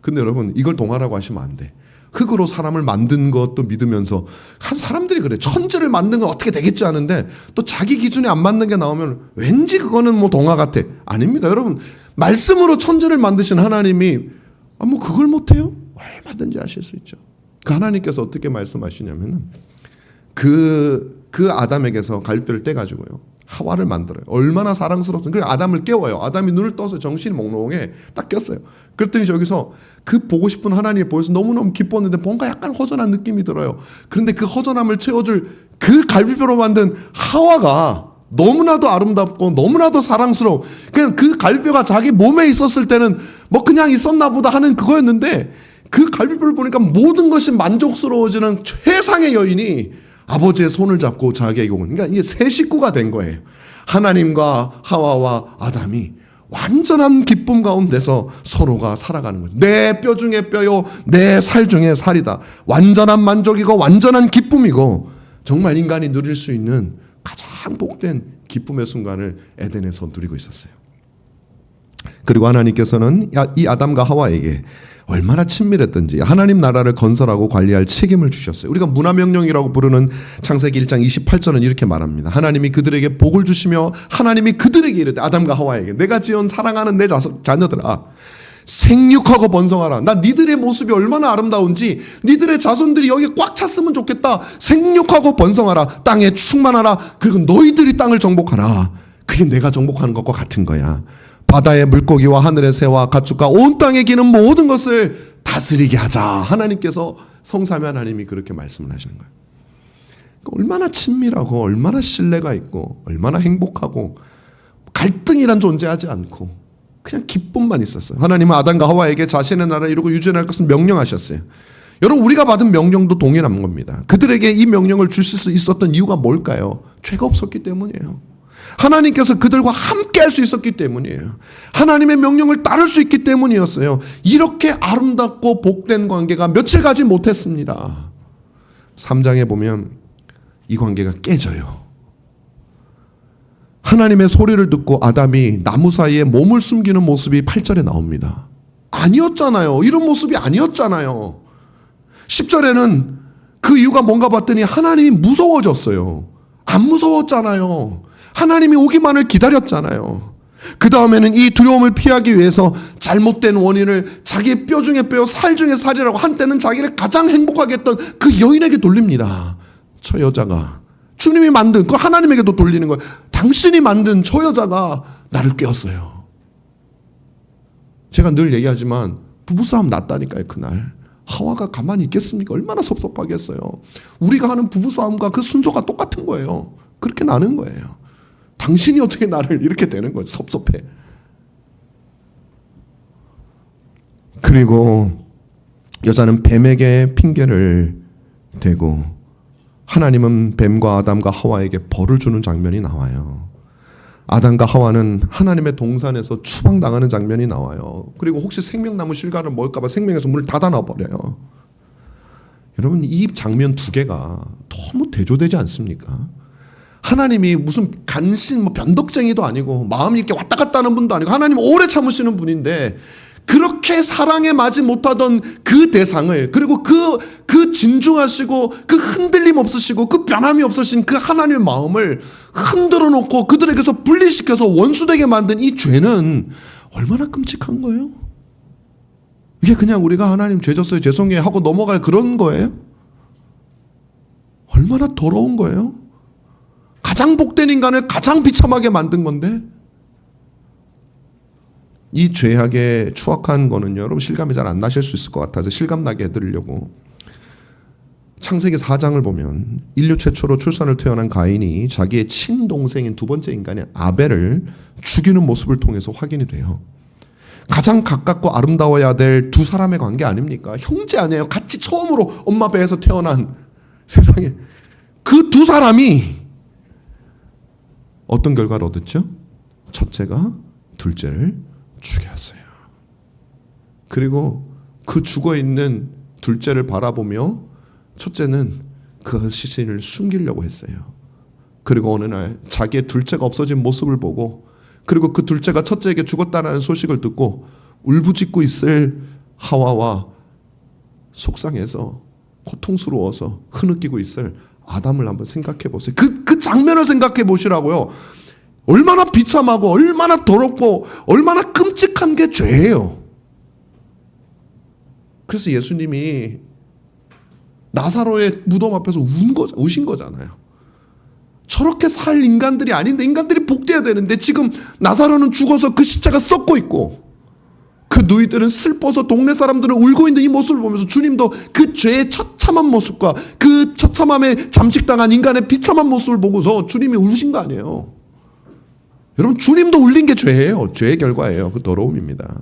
근데 여러분, 이걸 동화라고 하시면 안 돼. 흙으로 사람을 만든 것도 믿으면서 한 사람들이 그래. 천지를 만든 건 어떻게 되겠지 하는데 또 자기 기준에 안 맞는 게 나오면 왠지 그거는 동화 같아. 아닙니다, 여러분. 말씀으로 천지를 만드신 하나님이 그걸 못해요? 얼마든지 하실 수 있죠. 그 하나님께서 어떻게 말씀하시냐면은 그 아담에게서 갈비뼈를 떼가지고요. 하와를 만들어요. 얼마나 사랑스럽든. 그래서 아담을 깨워요. 아담이 눈을 떠서 정신이 몽롱해 딱 꼈어요. 그랬더니 저기서 그 보고 싶은 하나님이 보여서 너무너무 기뻤는데 뭔가 약간 허전한 느낌이 들어요. 그런데 그 허전함을 채워줄 그 갈비뼈로 만든 하와가 너무나도 아름답고 너무나도 사랑스러워. 그냥 그 갈비뼈가 자기 몸에 있었을 때는 그냥 있었나 보다 하는 그거였는데 그 갈비뼈를 보니까 모든 것이 만족스러워지는 최상의 여인이 아버지의 손을 잡고 자기에게 오는. 그러니까 이게 새 식구가 된 거예요. 하나님과 하와와 아담이 완전한 기쁨 가운데서 서로가 살아가는 거죠. 내 뼈 중에 뼈요, 내 살 중에 살이다. 완전한 만족이고 완전한 기쁨이고 정말 인간이 누릴 수 있는 가장 복된 기쁨의 순간을 에덴에서 누리고 있었어요. 그리고 하나님께서는 이 아담과 하와에게 얼마나 친밀했던지 하나님 나라를 건설하고 관리할 책임을 주셨어요. 우리가 문화명령이라고 부르는 창세기 1장 28절은 이렇게 말합니다. 하나님이 그들에게 복을 주시며 하나님이 그들에게 이르되 아담과 하와에게 내가 지은 사랑하는 내 자녀들아 생육하고 번성하라. 나 니들의 모습이 얼마나 아름다운지 니들의 자손들이 여기 꽉 찼으면 좋겠다. 생육하고 번성하라. 땅에 충만하라. 그리고 너희들이 땅을 정복하라. 그게 내가 정복하는 것과 같은 거야. 바다의 물고기와 하늘의 새와 가축과 온 땅에 기는 모든 것을 다스리게 하자. 하나님께서 성삼위 하나님이 그렇게 말씀을 하시는 거예요. 얼마나 친밀하고 얼마나 신뢰가 있고 얼마나 행복하고 갈등이란 존재하지 않고 그냥 기쁨만 있었어요. 하나님은 아담과 하와에게 자신의 나라를 이루고 유전할 것을 명령하셨어요. 여러분 우리가 받은 명령도 동일한 겁니다. 그들에게 이 명령을 주실 수 있었던 이유가 뭘까요? 죄가 없었기 때문이에요. 하나님께서 그들과 함께 할 수 있었기 때문이에요. 하나님의 명령을 따를 수 있기 때문이었어요. 이렇게 아름답고 복된 관계가 며칠 가지 못했습니다. 3장에 보면 이 관계가 깨져요. 하나님의 소리를 듣고 아담이 나무 사이에 몸을 숨기는 모습이 8절에 나옵니다. 아니었잖아요. 이런 모습이 아니었잖아요. 10절에는 그 이유가 뭔가 봤더니 하나님이 무서워졌어요. 안 무서웠잖아요. 하나님이 오기만을 기다렸잖아요. 그 다음에는 이 두려움을 피하기 위해서 잘못된 원인을 자기의 뼈 중에 뼈, 살 중에 살이라고 한때는 자기를 가장 행복하게 했던 그 여인에게 돌립니다. 저 여자가 주님이 만든 그 하나님에게도 돌리는 거예요. 당신이 만든 저 여자가 나를 깨웠어요. 제가 늘 얘기하지만 부부싸움 났다니까요. 그날 하와가 가만히 있겠습니까? 얼마나 섭섭하겠어요. 우리가 하는 부부싸움과 그 순서가 똑같은 거예요. 그렇게 나는 거예요. 당신이 어떻게 나를 이렇게 되는 거지? 섭섭해. 그리고 여자는 뱀에게 핑계를 대고 하나님은 뱀과 아담과 하와에게 벌을 주는 장면이 나와요. 아담과 하와는 하나님의 동산에서 추방당하는 장면이 나와요. 그리고 혹시 생명나무 실과를 먹을까 봐 생명에서 문을 닫아놔버려요. 여러분 이 장면 두 개가 너무 대조되지 않습니까? 하나님이 무슨 간신 변덕쟁이도 아니고 마음이 이렇게 왔다 갔다 하는 분도 아니고 하나님 오래 참으시는 분인데 그렇게 사랑에 맞지 못하던 그 대상을 그리고 그 진중하시고 그 흔들림 없으시고 그 변함이 없으신 그 하나님의 마음을 흔들어 놓고 그들에게서 분리시켜서 원수되게 만든 이 죄는 얼마나 끔찍한 거예요? 이게 그냥 우리가 하나님 죄 졌어요 죄송해요 하고 넘어갈 그런 거예요? 얼마나 더러운 거예요? 가장 복된 인간을 가장 비참하게 만든 건데 이 죄악의 추악한 거는요 여러분 실감이 잘 안 나실 수 있을 것 같아서 실감 나게 해드리려고 창세기 4장을 보면 인류 최초로 출산을 태어난 가인이 자기의 친동생인 두 번째 인간인 아벨을 죽이는 모습을 통해서 확인이 돼요. 가장 가깝고 아름다워야 될 두 사람의 관계 아닙니까? 형제 아니에요. 같이 처음으로 엄마 배에서 태어난 세상에 그 두 사람이 어떤 결과를 얻었죠? 첫째가 둘째를 죽였어요. 그리고 그 죽어있는 둘째를 바라보며 첫째는 그 시신을 숨기려고 했어요. 그리고 어느 날 자기의 둘째가 없어진 모습을 보고 그리고 그 둘째가 첫째에게 죽었다는 소식을 듣고 울부짖고 있을 하와와 속상해서 고통스러워서 흐느끼고 있을 아담을 한번 생각해 보세요. 그 장면을 생각해 보시라고요. 얼마나 비참하고 얼마나 더럽고 얼마나 끔찍한 게 죄예요. 그래서 예수님이 나사로의 무덤 앞에서 우신 거잖아요. 저렇게 살 인간들이 아닌데 인간들이 복돼야 되는데 지금 나사로는 죽어서 그 시체가 썩고 있고 그 누이들은 슬퍼서 동네 사람들은 울고 있는 이 모습을 보면서 주님도 그 죄의 처참한 모습과 그 처참함에 잠식당한 인간의 비참한 모습을 보고서 주님이 우신 거 아니에요. 여러분 주님도 울린 게 죄예요. 죄의 결과예요. 그 더러움입니다.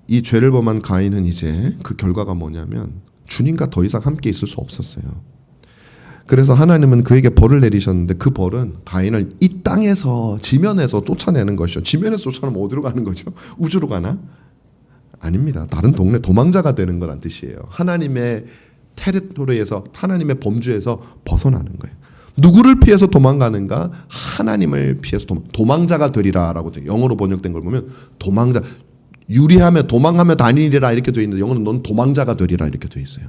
이 죄를 범한 가인은 이제 그 결과가 뭐냐면 주님과 더 이상 함께 있을 수 없었어요. 그래서 하나님은 그에게 벌을 내리셨는데 그 벌은 가인을 이 땅에서 지면에서 쫓아내는 것이죠. 지면에서 쫓아내면 어디로 가는 거죠? 우주로 가나? 아닙니다. 다른 동네 도망자가 되는 거란 뜻이에요. 하나님의 테리토리에서 하나님의 범주에서 벗어나는 거예요. 누구를 피해서 도망가는가? 하나님을 피해서 도망자가 되리라라고 영어로 번역된 걸 보면 도망자, 유리하며 도망하며 다니리라 이렇게 되어 있는데 영어는 넌 도망자가 되리라 이렇게 되어 있어요.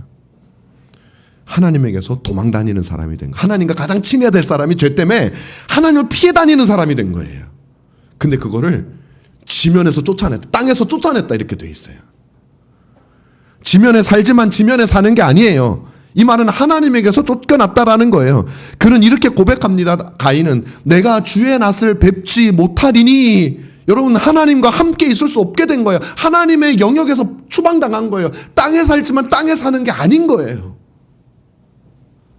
하나님에게서 도망 다니는 사람이 된 거예요. 하나님과 가장 친해야 될 사람이 죄 때문에 하나님을 피해 다니는 사람이 된 거예요. 근데 그거를 지면에서 쫓아냈다, 땅에서 쫓아냈다 이렇게 되어 있어요. 지면에 살지만 지면에 사는 게 아니에요. 이 말은 하나님에게서 쫓겨났다라는 거예요. 그는 이렇게 고백합니다. 가인은 내가 주의 낯을 뵙지 못하리니, 여러분 하나님과 함께 있을 수 없게 된 거예요. 하나님의 영역에서 추방당한 거예요. 땅에 살지만 땅에 사는 게 아닌 거예요.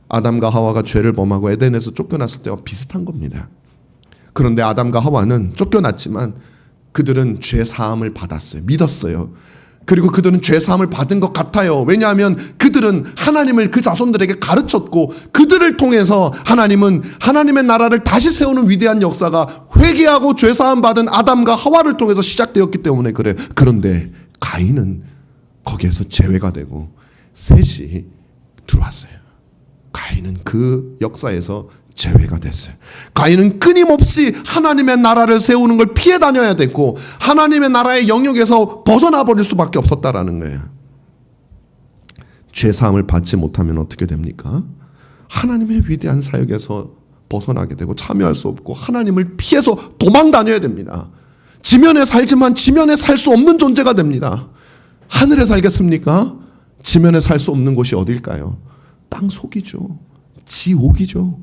아담과 하와가 죄를 범하고 에덴에서 쫓겨났을 때와 비슷한 겁니다. 그런데 아담과 하와는 쫓겨났지만 그들은 죄 사함을 받았어요. 믿었어요. 그리고 그들은 죄 사함을 받은 것 같아요. 왜냐하면 그들은 하나님을 그 자손들에게 가르쳤고 그들을 통해서 하나님은 하나님의 나라를 다시 세우는 위대한 역사가 회개하고 죄 사함 받은 아담과 하와를 통해서 시작되었기 때문에 그래요. 그런데 가인은 거기에서 제외가 되고 셋이 들어왔어요. 가인은 그 역사에서 제외가 됐어요. 가인은 끊임없이 하나님의 나라를 세우는 걸 피해 다녀야 됐고 하나님의 나라의 영역에서 벗어나 버릴 수밖에 없었다라는 거예요. 죄사함을 받지 못하면 어떻게 됩니까? 하나님의 위대한 사역에서 벗어나게 되고 참여할 수 없고 하나님을 피해서 도망 다녀야 됩니다. 지면에 살지만 지면에 살 수 없는 존재가 됩니다. 하늘에 살겠습니까? 지면에 살 수 없는 곳이 어딜까요? 땅 속이죠. 지옥이죠.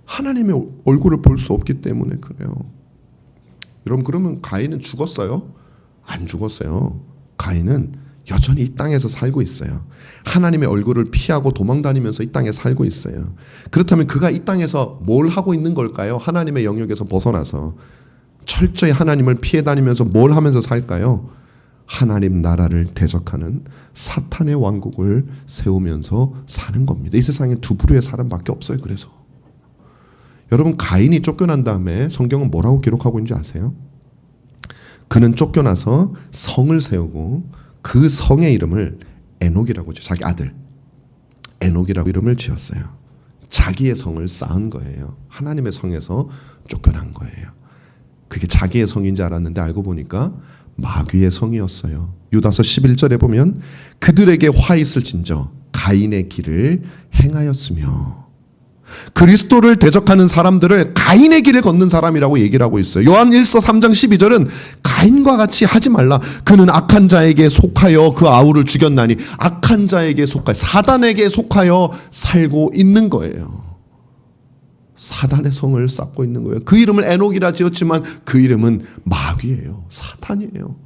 하나님의 얼굴을 볼 수 없기 때문에 그래요. 여러분, 그러면 가인은 죽었어요? 안 죽었어요. 가인은 여전히 이 땅에서 살고 있어요. 하나님의 얼굴을 피하고 도망다니면서 이 땅에 살고 있어요. 그렇다면 그가 이 땅에서 뭘 하고 있는 걸까요? 하나님의 영역에서 벗어나서 철저히 하나님을 피해 다니면서 뭘 하면서 살까요? 하나님 나라를 대적하는 사탄의 왕국을 세우면서 사는 겁니다. 이 세상에 두 부류의 사람밖에 없어요. 그래서 여러분, 가인이 쫓겨난 다음에 성경은 뭐라고 기록하고 있는지 아세요? 그는 쫓겨나서 성을 세우고 그 성의 이름을 에녹이라고 지어, 자기 아들 에녹이라고 이름을 지었어요. 자기의 성을 쌓은 거예요. 하나님의 성에서 쫓겨난 거예요. 그게 자기의 성인지 알았는데 알고 보니까 마귀의 성이었어요. 유다서 11절에 보면 그들에게 화 있을진저 가인의 길을 행하였으며, 그리스도를 대적하는 사람들을 가인의 길을 걷는 사람이라고 얘기를 하고 있어요. 요한 1서 3장 12절은 가인과 같이 하지 말라. 그는 악한 자에게 속하여 그 아우를 죽였나니, 악한 자에게 속하여 사단에게 속하여 살고 있는 거예요. 사단의 성을 쌓고 있는 거예요. 그 이름을 에녹이라 지었지만 그 이름은 마귀예요. 사탄이에요.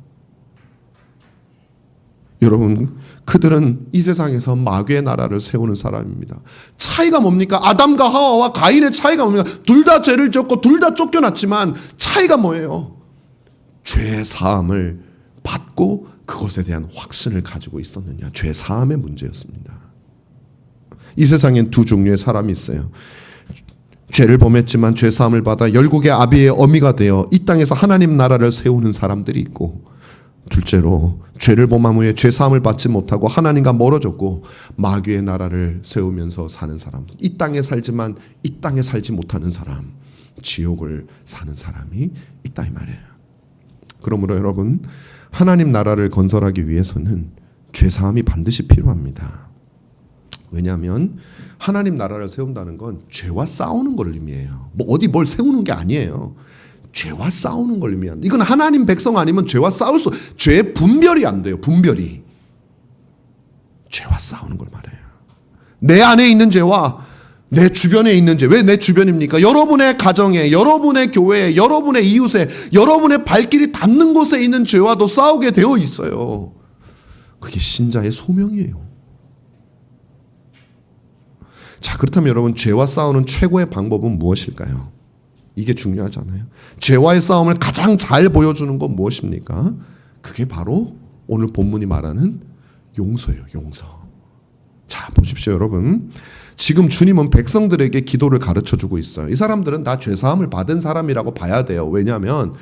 여러분, 그들은 이 세상에서 마귀의 나라를 세우는 사람입니다. 차이가 뭡니까? 아담과 하와와 가인의 차이가 뭡니까? 둘 다 죄를 지었고 둘 다 쫓겨났지만 차이가 뭐예요? 죄 사함을 받고 그것에 대한 확신을 가지고 있었느냐. 죄 사함의 문제였습니다. 이 세상엔 두 종류의 사람이 있어요. 죄를 범했지만 죄 사함을 받아 열국의 아비의 어미가 되어 이 땅에서 하나님 나라를 세우는 사람들이 있고, 둘째로 죄를 범함 후에 죄 사함을 받지 못하고 하나님과 멀어졌고 마귀의 나라를 세우면서 사는 사람, 이 땅에 살지만 이 땅에 살지 못하는 사람, 지옥을 사는 사람이 있다 이 말이에요. 그러므로 여러분, 하나님 나라를 건설하기 위해서는 죄 사함이 반드시 필요합니다. 왜냐하면 하나님 나라를 세운다는 건 죄와 싸우는 걸 의미해요. 뭐 어디 뭘 세우는 게 아니에요. 죄와 싸우는 걸 의미합니다. 이건 하나님 백성 아니면 죄와 싸울 수, 죄 분별이 안 돼요. 분별이. 죄와 싸우는 걸 말해요. 내 안에 있는 죄와 내 주변에 있는 죄. 왜 내 주변입니까? 여러분의 가정에, 여러분의 교회에, 여러분의 이웃에, 여러분의 발길이 닿는 곳에 있는 죄와도 싸우게 되어 있어요. 그게 신자의 소명이에요. 자, 그렇다면 여러분, 죄와 싸우는 최고의 방법은 무엇일까요? 이게 중요하잖아요. 죄와의 싸움을 가장 잘 보여주는 건 무엇입니까? 그게 바로 오늘 본문이 말하는 용서예요. 용서. 자, 보십시오 여러분. 지금 주님은 백성들에게 기도를 가르쳐주고 있어요. 이 사람들은 다 죄사함을 받은 사람이라고 봐야 돼요. 왜냐하면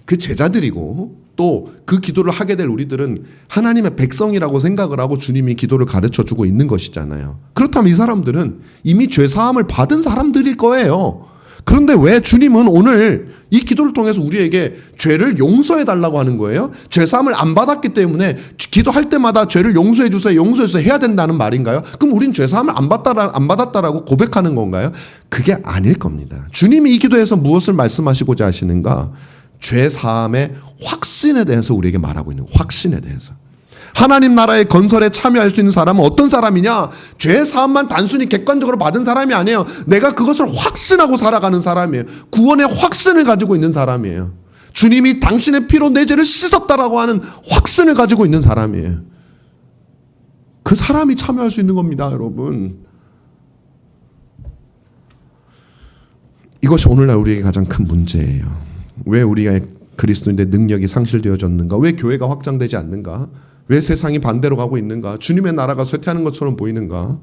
그 제자들이고 또 그 기도를 하게 될 우리들은 하나님의 백성이라고 생각을 하고 주님이 기도를 가르쳐주고 있는 것이잖아요. 그렇다면 이 사람들은 이미 죄사함을 받은 사람들일 거예요. 그런데 왜 주님은 오늘 이 기도를 통해서 우리에게 죄를 용서해 달라고 하는 거예요? 죄사함을 안 받았기 때문에 기도할 때마다 죄를 용서해 주세요, 용서해 주세요 해야 된다는 말인가요? 그럼 우린 죄사함을 안 받았다라고 고백하는 건가요? 그게 아닐 겁니다. 주님이 이 기도에서 무엇을 말씀하시고자 하시는가? 죄사함의 확신에 대해서 우리에게 말하고 있는 확신에 대해서. 하나님 나라의 건설에 참여할 수 있는 사람은 어떤 사람이냐? 죄사함만 단순히 객관적으로 받은 사람이 아니에요. 내가 그것을 확신하고 살아가는 사람이에요. 구원의 확신을 가지고 있는 사람이에요. 주님이 당신의 피로 내 죄를 씻었다라고 하는 확신을 가지고 있는 사람이에요. 그 사람이 참여할 수 있는 겁니다, 여러분. 이것이 오늘날 우리에게 가장 큰 문제예요. 왜 우리가 그리스도인의 능력이 상실되어졌는가? 왜 교회가 확장되지 않는가? 왜 세상이 반대로 가고 있는가? 주님의 나라가 쇠퇴하는 것처럼 보이는가?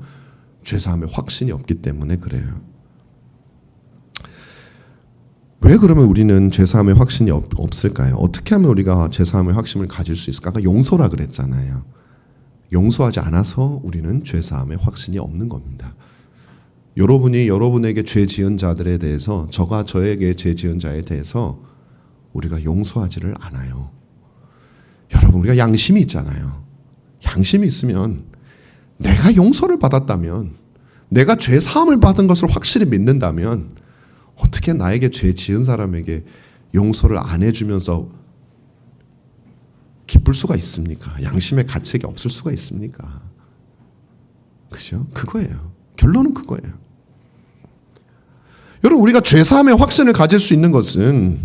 죄사함의 확신이 없기 때문에 그래요. 왜 그러면 우리는 죄사함의 확신이 없을까요? 어떻게 하면 우리가 죄사함의 확신을 가질 수 있을까? 아까 용서라 그랬잖아요. 용서하지 않아서 우리는 죄사함의 확신이 없는 겁니다. 여러분이 여러분에게 죄 지은 자들에 대해서, 저가 저에게 죄 지은 자에 대해서 우리가 용서하지를 않아요. 여러분, 우리가 양심이 있잖아요. 양심이 있으면 내가 용서를 받았다면, 내가 죄 사함을 받은 것을 확실히 믿는다면 어떻게 나에게 죄 지은 사람에게 용서를 안 해주면서 기쁠 수가 있습니까? 양심의 가책이 없을 수가 있습니까? 그죠? 그거예요. 결론은 그거예요. 여러분, 우리가 죄사함의 확신을 가질 수 있는 것은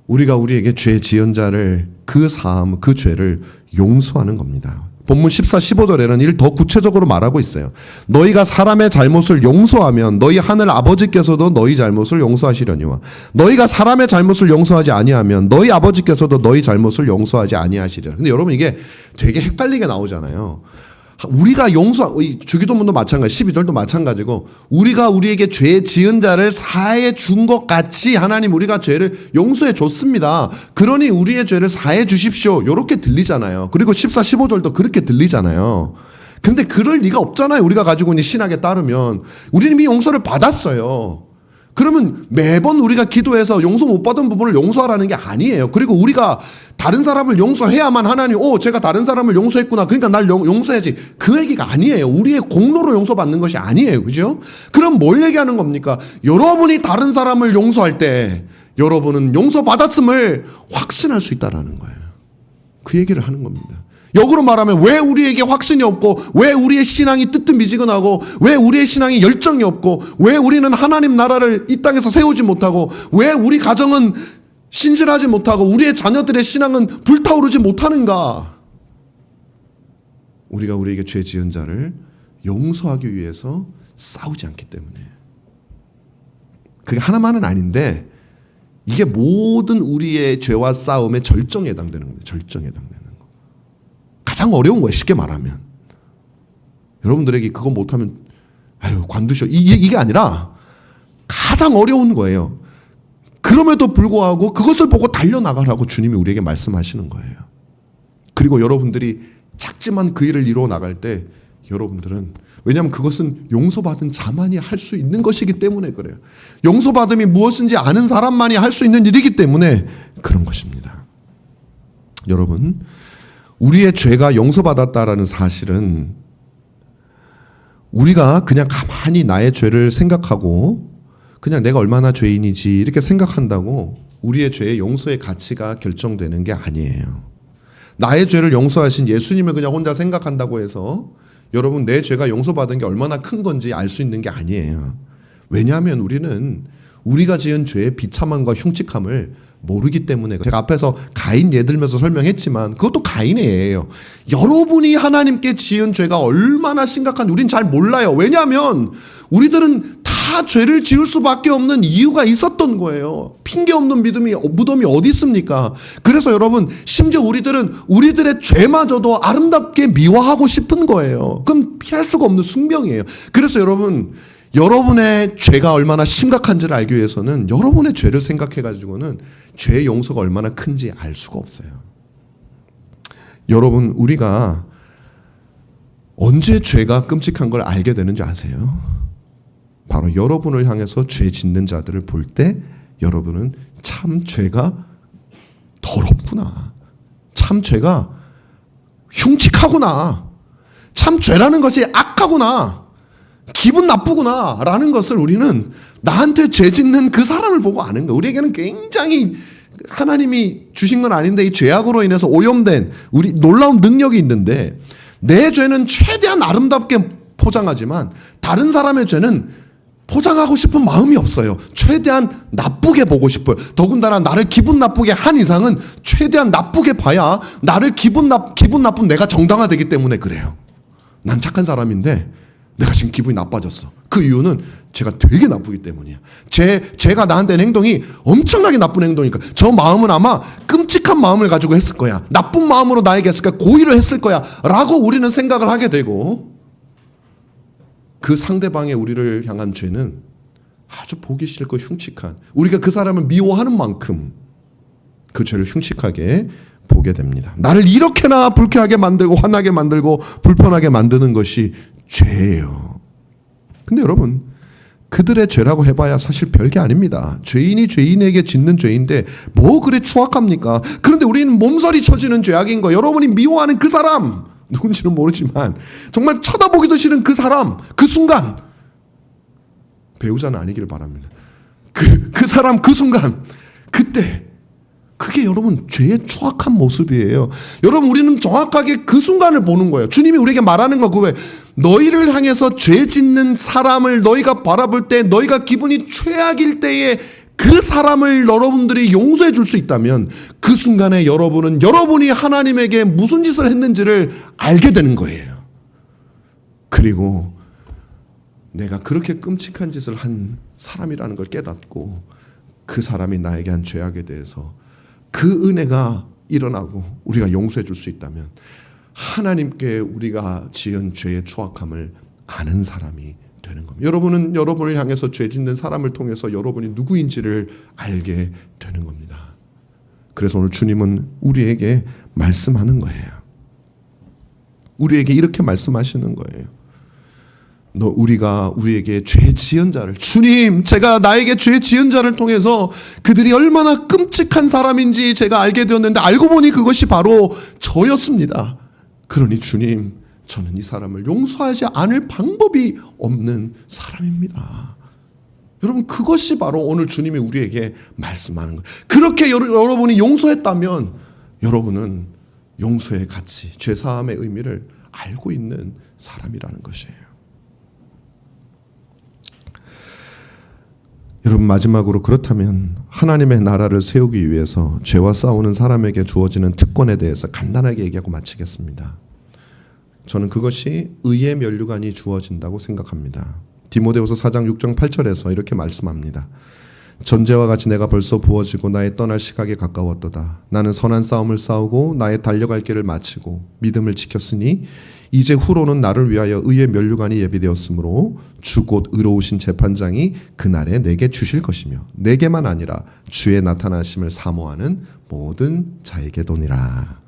우리가 우리에게 죄 지은 자를 그 사함, 그 죄를 용서하는 겁니다. 본문 14, 15절에는 이를 더 구체적으로 말하고 있어요. 너희가 사람의 잘못을 용서하면 너희 하늘 아버지께서도 너희 잘못을 용서하시려니와 너희가 사람의 잘못을 용서하지 아니하면 너희 아버지께서도 너희 잘못을 용서하지 아니하시리라. 근데 여러분, 이게 되게 헷갈리게 나오잖아요. 우리가 주기도문도 마찬가지, 12절도 마찬가지고, 우리가 우리에게 죄 지은 자를 사해 준 것 같이 하나님 우리가 죄를 용서해 줬습니다. 그러니 우리의 죄를 사해 주십시오. 이렇게 들리잖아요. 그리고 14, 15절도 그렇게 들리잖아요. 근데 그럴 리가 없잖아요. 우리가 가지고 있는 신학에 따르면 우리는 이미 용서를 받았어요. 그러면 매번 우리가 기도해서 용서 못 받은 부분을 용서하라는 게 아니에요. 그리고 우리가 다른 사람을 용서해야만 하나님, 제가 다른 사람을 용서했구나, 그러니까 날 용서해야지, 그 얘기가 아니에요. 우리의 공로로 용서받는 것이 아니에요. 그죠? 그럼 뭘 얘기하는 겁니까? 여러분이 다른 사람을 용서할 때 여러분은 용서받았음을 확신할 수 있다는 거예요. 그 얘기를 하는 겁니다. 역으로 말하면 왜 우리에게 확신이 없고, 왜 우리의 신앙이 뜨뜻미지근하고, 왜 우리의 신앙이 열정이 없고, 왜 우리는 하나님 나라를 이 땅에서 세우지 못하고, 왜 우리 가정은 신실하지 못하고, 우리의 자녀들의 신앙은 불타오르지 못하는가? 우리가 우리에게 죄 지은 자를 용서하기 위해서 싸우지 않기 때문에. 그게 하나만은 아닌데 이게 모든 우리의 죄와 싸움의 절정에 해당되는 겁니다. 절정에 해당되는 거. 가장 어려운 거예요. 쉽게 말하면. 여러분들에게 그거 못하면 관두셔. 이게 아니라 가장 어려운 거예요. 그럼에도 불구하고 그것을 보고 달려나가라고 주님이 우리에게 말씀하시는 거예요. 그리고 여러분들이 작지만 그 일을 이루어 나갈 때 여러분들은, 왜냐하면 그것은 용서받은 자만이 할 수 있는 것이기 때문에 그래요. 용서받음이 무엇인지 아는 사람만이 할 수 있는 일이기 때문에 그런 것입니다. 여러분, 우리의 죄가 용서받았다라는 사실은 우리가 그냥 가만히 나의 죄를 생각하고 그냥 내가 얼마나 죄인이지 이렇게 생각한다고 우리의 죄의 용서의 가치가 결정되는 게 아니에요. 나의 죄를 용서하신 예수님을 그냥 혼자 생각한다고 해서 여러분 내 죄가 용서받은 게 얼마나 큰 건지 알 수 있는 게 아니에요. 왜냐하면 우리는 우리가 지은 죄의 비참함과 흉측함을 모르기 때문에. 제가 앞에서 가인 예 들면서 설명했지만 그것도 가인의 예예요. 여러분이 하나님께 지은 죄가 얼마나 심각한지 우린 잘 몰라요. 왜냐하면 우리들은 다 죄를 지을 수밖에 없는 이유가 있었던 거예요. 핑계 없는 무덤이 어디 있습니까? 그래서 여러분, 심지어 우리들은 우리들의 죄마저도 아름답게 미화하고 싶은 거예요. 그럼 피할 수가 없는 숙명이에요. 그래서 여러분, 여러분의 죄가 얼마나 심각한지를 알기 위해서는 여러분의 죄를 생각해가지고는 죄의 용서가 얼마나 큰지 알 수가 없어요. 여러분, 우리가 언제 죄가 끔찍한 걸 알게 되는지 아세요? 바로 여러분을 향해서 죄 짓는 자들을 볼 때 여러분은 참 죄가 더럽구나. 참 죄가 흉측하구나. 참 죄라는 것이 악하구나. 기분 나쁘구나. 라는 것을 우리는 나한테 죄 짓는 그 사람을 보고 아는 거예요. 우리에게는 굉장히 하나님이 주신 건 아닌데 이 죄악으로 인해서 오염된 우리 놀라운 능력이 있는데 내 죄는 최대한 아름답게 포장하지만 다른 사람의 죄는 포장하고 싶은 마음이 없어요. 최대한 나쁘게 보고 싶어요. 더군다나 나를 기분 나쁘게 한 이상은 최대한 나쁘게 봐야 나를 기분 나쁜 내가 정당화되기 때문에 그래요. 난 착한 사람인데 내가 지금 기분이 나빠졌어. 그 이유는 제가 되게 나쁘기 때문이야. 제가 나한테 는 행동이 엄청나게 나쁜 행동이니까 저 마음은 아마 끔찍한 마음을 가지고 했을 거야. 나쁜 마음으로 나에게 했을 거야. 고의로 했을 거야. 라고 우리는 생각을 하게 되고 그 상대방의 우리를 향한 죄는 아주 보기 싫고 흉측한 우리가 그 사람을 미워하는 만큼 그 죄를 흉측하게 보게 됩니다. 나를 이렇게나 불쾌하게 만들고 화나게 만들고 불편하게 만드는 것이 죄예요. 근데 여러분 그들의 죄라고 해봐야 사실 별게 아닙니다. 죄인이 죄인에게 짓는 죄인데 뭐 그래 추악합니까? 그런데 우리는 몸서리 쳐지는 죄악인 거. 여러분이 미워하는 그 사람 누군지는 모르지만 정말 쳐다보기도 싫은 그 사람 그 순간 배우자는 아니기를 바랍니다. 그 사람 그 순간 그때 그게 여러분 죄의 추악한 모습이에요. 여러분 우리는 정확하게 그 순간을 보는 거예요. 주님이 우리에게 말하는 거 그거예요. 너희를 향해서 죄 짓는 사람을 너희가 바라볼 때 너희가 기분이 최악일 때에 그 사람을 여러분들이 용서해 줄 수 있다면 그 순간에 여러분이 하나님에게 무슨 짓을 했는지를 알게 되는 거예요. 그리고 내가 그렇게 끔찍한 짓을 한 사람이라는 걸 깨닫고 그 사람이 나에게 한 죄악에 대해서 그 은혜가 일어나고 우리가 용서해 줄 수 있다면 하나님께 우리가 지은 죄의 추악함을 아는 사람이 되는 겁니다. 여러분은 여러분을 향해서 죄 짓는 사람을 통해서 여러분이 누구인지를 알게 되는 겁니다. 그래서 오늘 주님은 우리에게 말씀하는 거예요. 우리에게 이렇게 말씀하시는 거예요. 우리가 우리에게 죄 지은 자를 주님 제가 나에게 죄 지은 자를 통해서 그들이 얼마나 끔찍한 사람인지 제가 알게 되었는데 알고 보니 그것이 바로 저였습니다. 그러니 주님 저는 이 사람을 용서하지 않을 방법이 없는 사람입니다. 여러분 그것이 바로 오늘 주님이 우리에게 말씀하는 거예요. 그렇게 여러분이 용서했다면 여러분은 용서의 가치, 죄사함의 의미를 알고 있는 사람이라는 것이에요. 여러분 마지막으로 그렇다면 하나님의 나라를 세우기 위해서 죄와 싸우는 사람에게 주어지는 특권에 대해서 간단하게 얘기하고 마치겠습니다. 저는 그것이 의의 면류관이 주어진다고 생각합니다. 디모데후서 4장 6장 8절에서 이렇게 말씀합니다. 전제와 같이 내가 벌써 부어지고 나의 떠날 시각에 가까웠도다. 나는 선한 싸움을 싸우고 나의 달려갈 길을 마치고 믿음을 지켰으니 이제 후로는 나를 위하여 의의 면류관이 예비되었으므로 주 곧 의로우신 재판장이 그날에 내게 주실 것이며 내게만 아니라 주의 나타나심을 사모하는 모든 자에게도니라.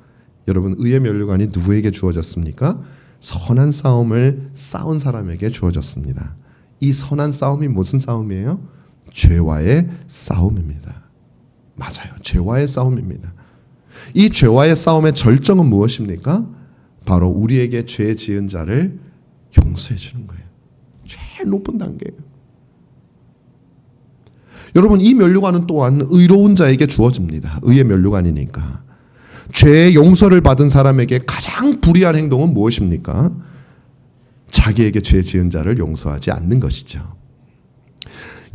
여러분 의의 면류관이 누구에게 주어졌습니까? 선한 싸움을 싸운 사람에게 주어졌습니다. 이 선한 싸움이 무슨 싸움이에요? 죄와의 싸움입니다. 맞아요. 죄와의 싸움입니다. 이 죄와의 싸움의 절정은 무엇입니까? 바로 우리에게 죄 지은 자를 용서해 주는 거예요. 제일 높은 단계예요. 여러분 이 면류관은 또한 의로운 자에게 주어집니다. 의의 면류관이니까. 죄의 용서를 받은 사람에게 가장 불의한 행동은 무엇입니까? 자기에게 죄 지은 자를 용서하지 않는 것이죠.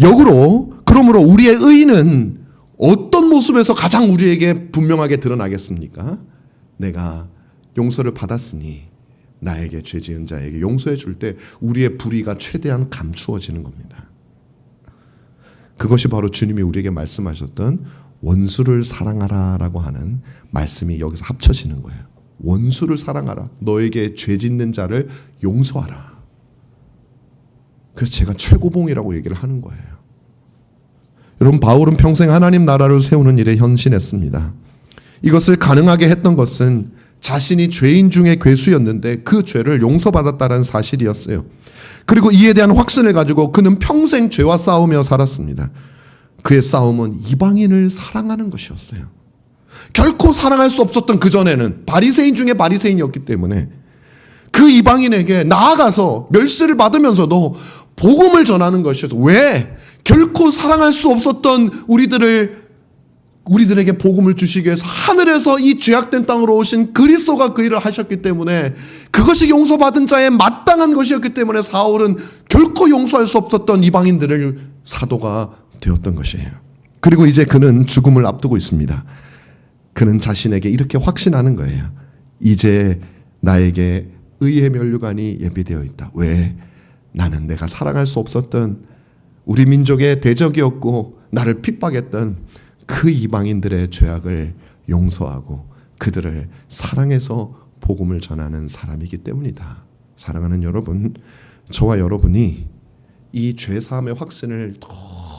역으로 그러므로 우리의 의는 어떤 모습에서 가장 우리에게 분명하게 드러나겠습니까? 내가 용서를 받았으니 나에게 죄 지은 자에게 용서해 줄 때 우리의 불의가 최대한 감추어지는 겁니다. 그것이 바로 주님이 우리에게 말씀하셨던 원수를 사랑하라라고 하는 말씀이 여기서 합쳐지는 거예요. 원수를 사랑하라. 너에게 죄 짓는 자를 용서하라. 그래서 제가 최고봉이라고 얘기를 하는 거예요. 여러분, 바울은 평생 하나님 나라를 세우는 일에 헌신했습니다. 이것을 가능하게 했던 것은 자신이 죄인 중에 괴수였는데 그 죄를 용서받았다는 사실이었어요. 그리고 이에 대한 확신을 가지고 그는 평생 죄와 싸우며 살았습니다. 그의 싸움은 이방인을 사랑하는 것이었어요. 결코 사랑할 수 없었던 그전에는 바리새인 중에 바리새인이었기 때문에 그 이방인에게 나아가서 멸시를 받으면서도 복음을 전하는 것이었어. 왜? 결코 사랑할 수 없었던 우리들에게 복음을 주시기 위해서 하늘에서 이 죄악된 땅으로 오신 그리스도가 그 일을 하셨기 때문에, 그것이 용서받은 자의 마땅한 것이었기 때문에 사울은 결코 용서할 수 없었던 이방인들을 사도가 되었던 것이에요. 그리고 이제 그는 죽음을 앞두고 있습니다. 그는 자신에게 이렇게 확신하는 거예요. 이제 나에게 의의 면류관이 예비되어 있다. 왜? 나는 내가 사랑할 수 없었던 우리 민족의 대적이었고 나를 핍박했던 그 이방인들의 죄악을 용서하고 그들을 사랑해서 복음을 전하는 사람이기 때문이다. 사랑하는 여러분, 저와 여러분이 이 죄사함의 확신을 더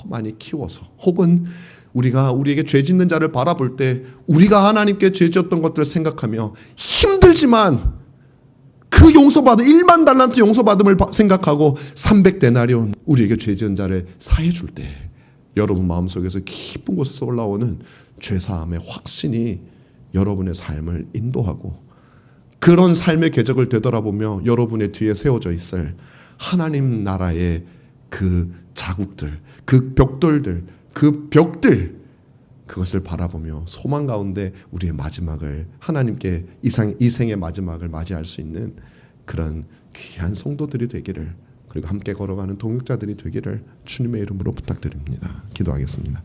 많이 키워서, 혹은 우리가 우리에게 죄 짓는 자를 바라볼 때 우리가 하나님께 죄 지었던 것들을 생각하며 힘들지만 그 용서받은 1만 달란트 용서받음을 생각하고 300데나리온 우리에게 죄 지은 자를 사해 줄 때 여러분 마음속에서 깊은 곳에서 올라오는 죄사함의 확신이 여러분의 삶을 인도하고, 그런 삶의 궤적을 되돌아보며 여러분의 뒤에 세워져 있을 하나님 나라의 그 자국들, 그 벽돌들, 그것을 바라보며 소망 가운데 우리의 마지막을, 하나님께 이 생의 마지막을 맞이할 수 있는 그런 귀한 성도들이 되기를, 그리고 함께 걸어가는 동역자들이 되기를 주님의 이름으로 부탁드립니다. 기도하겠습니다.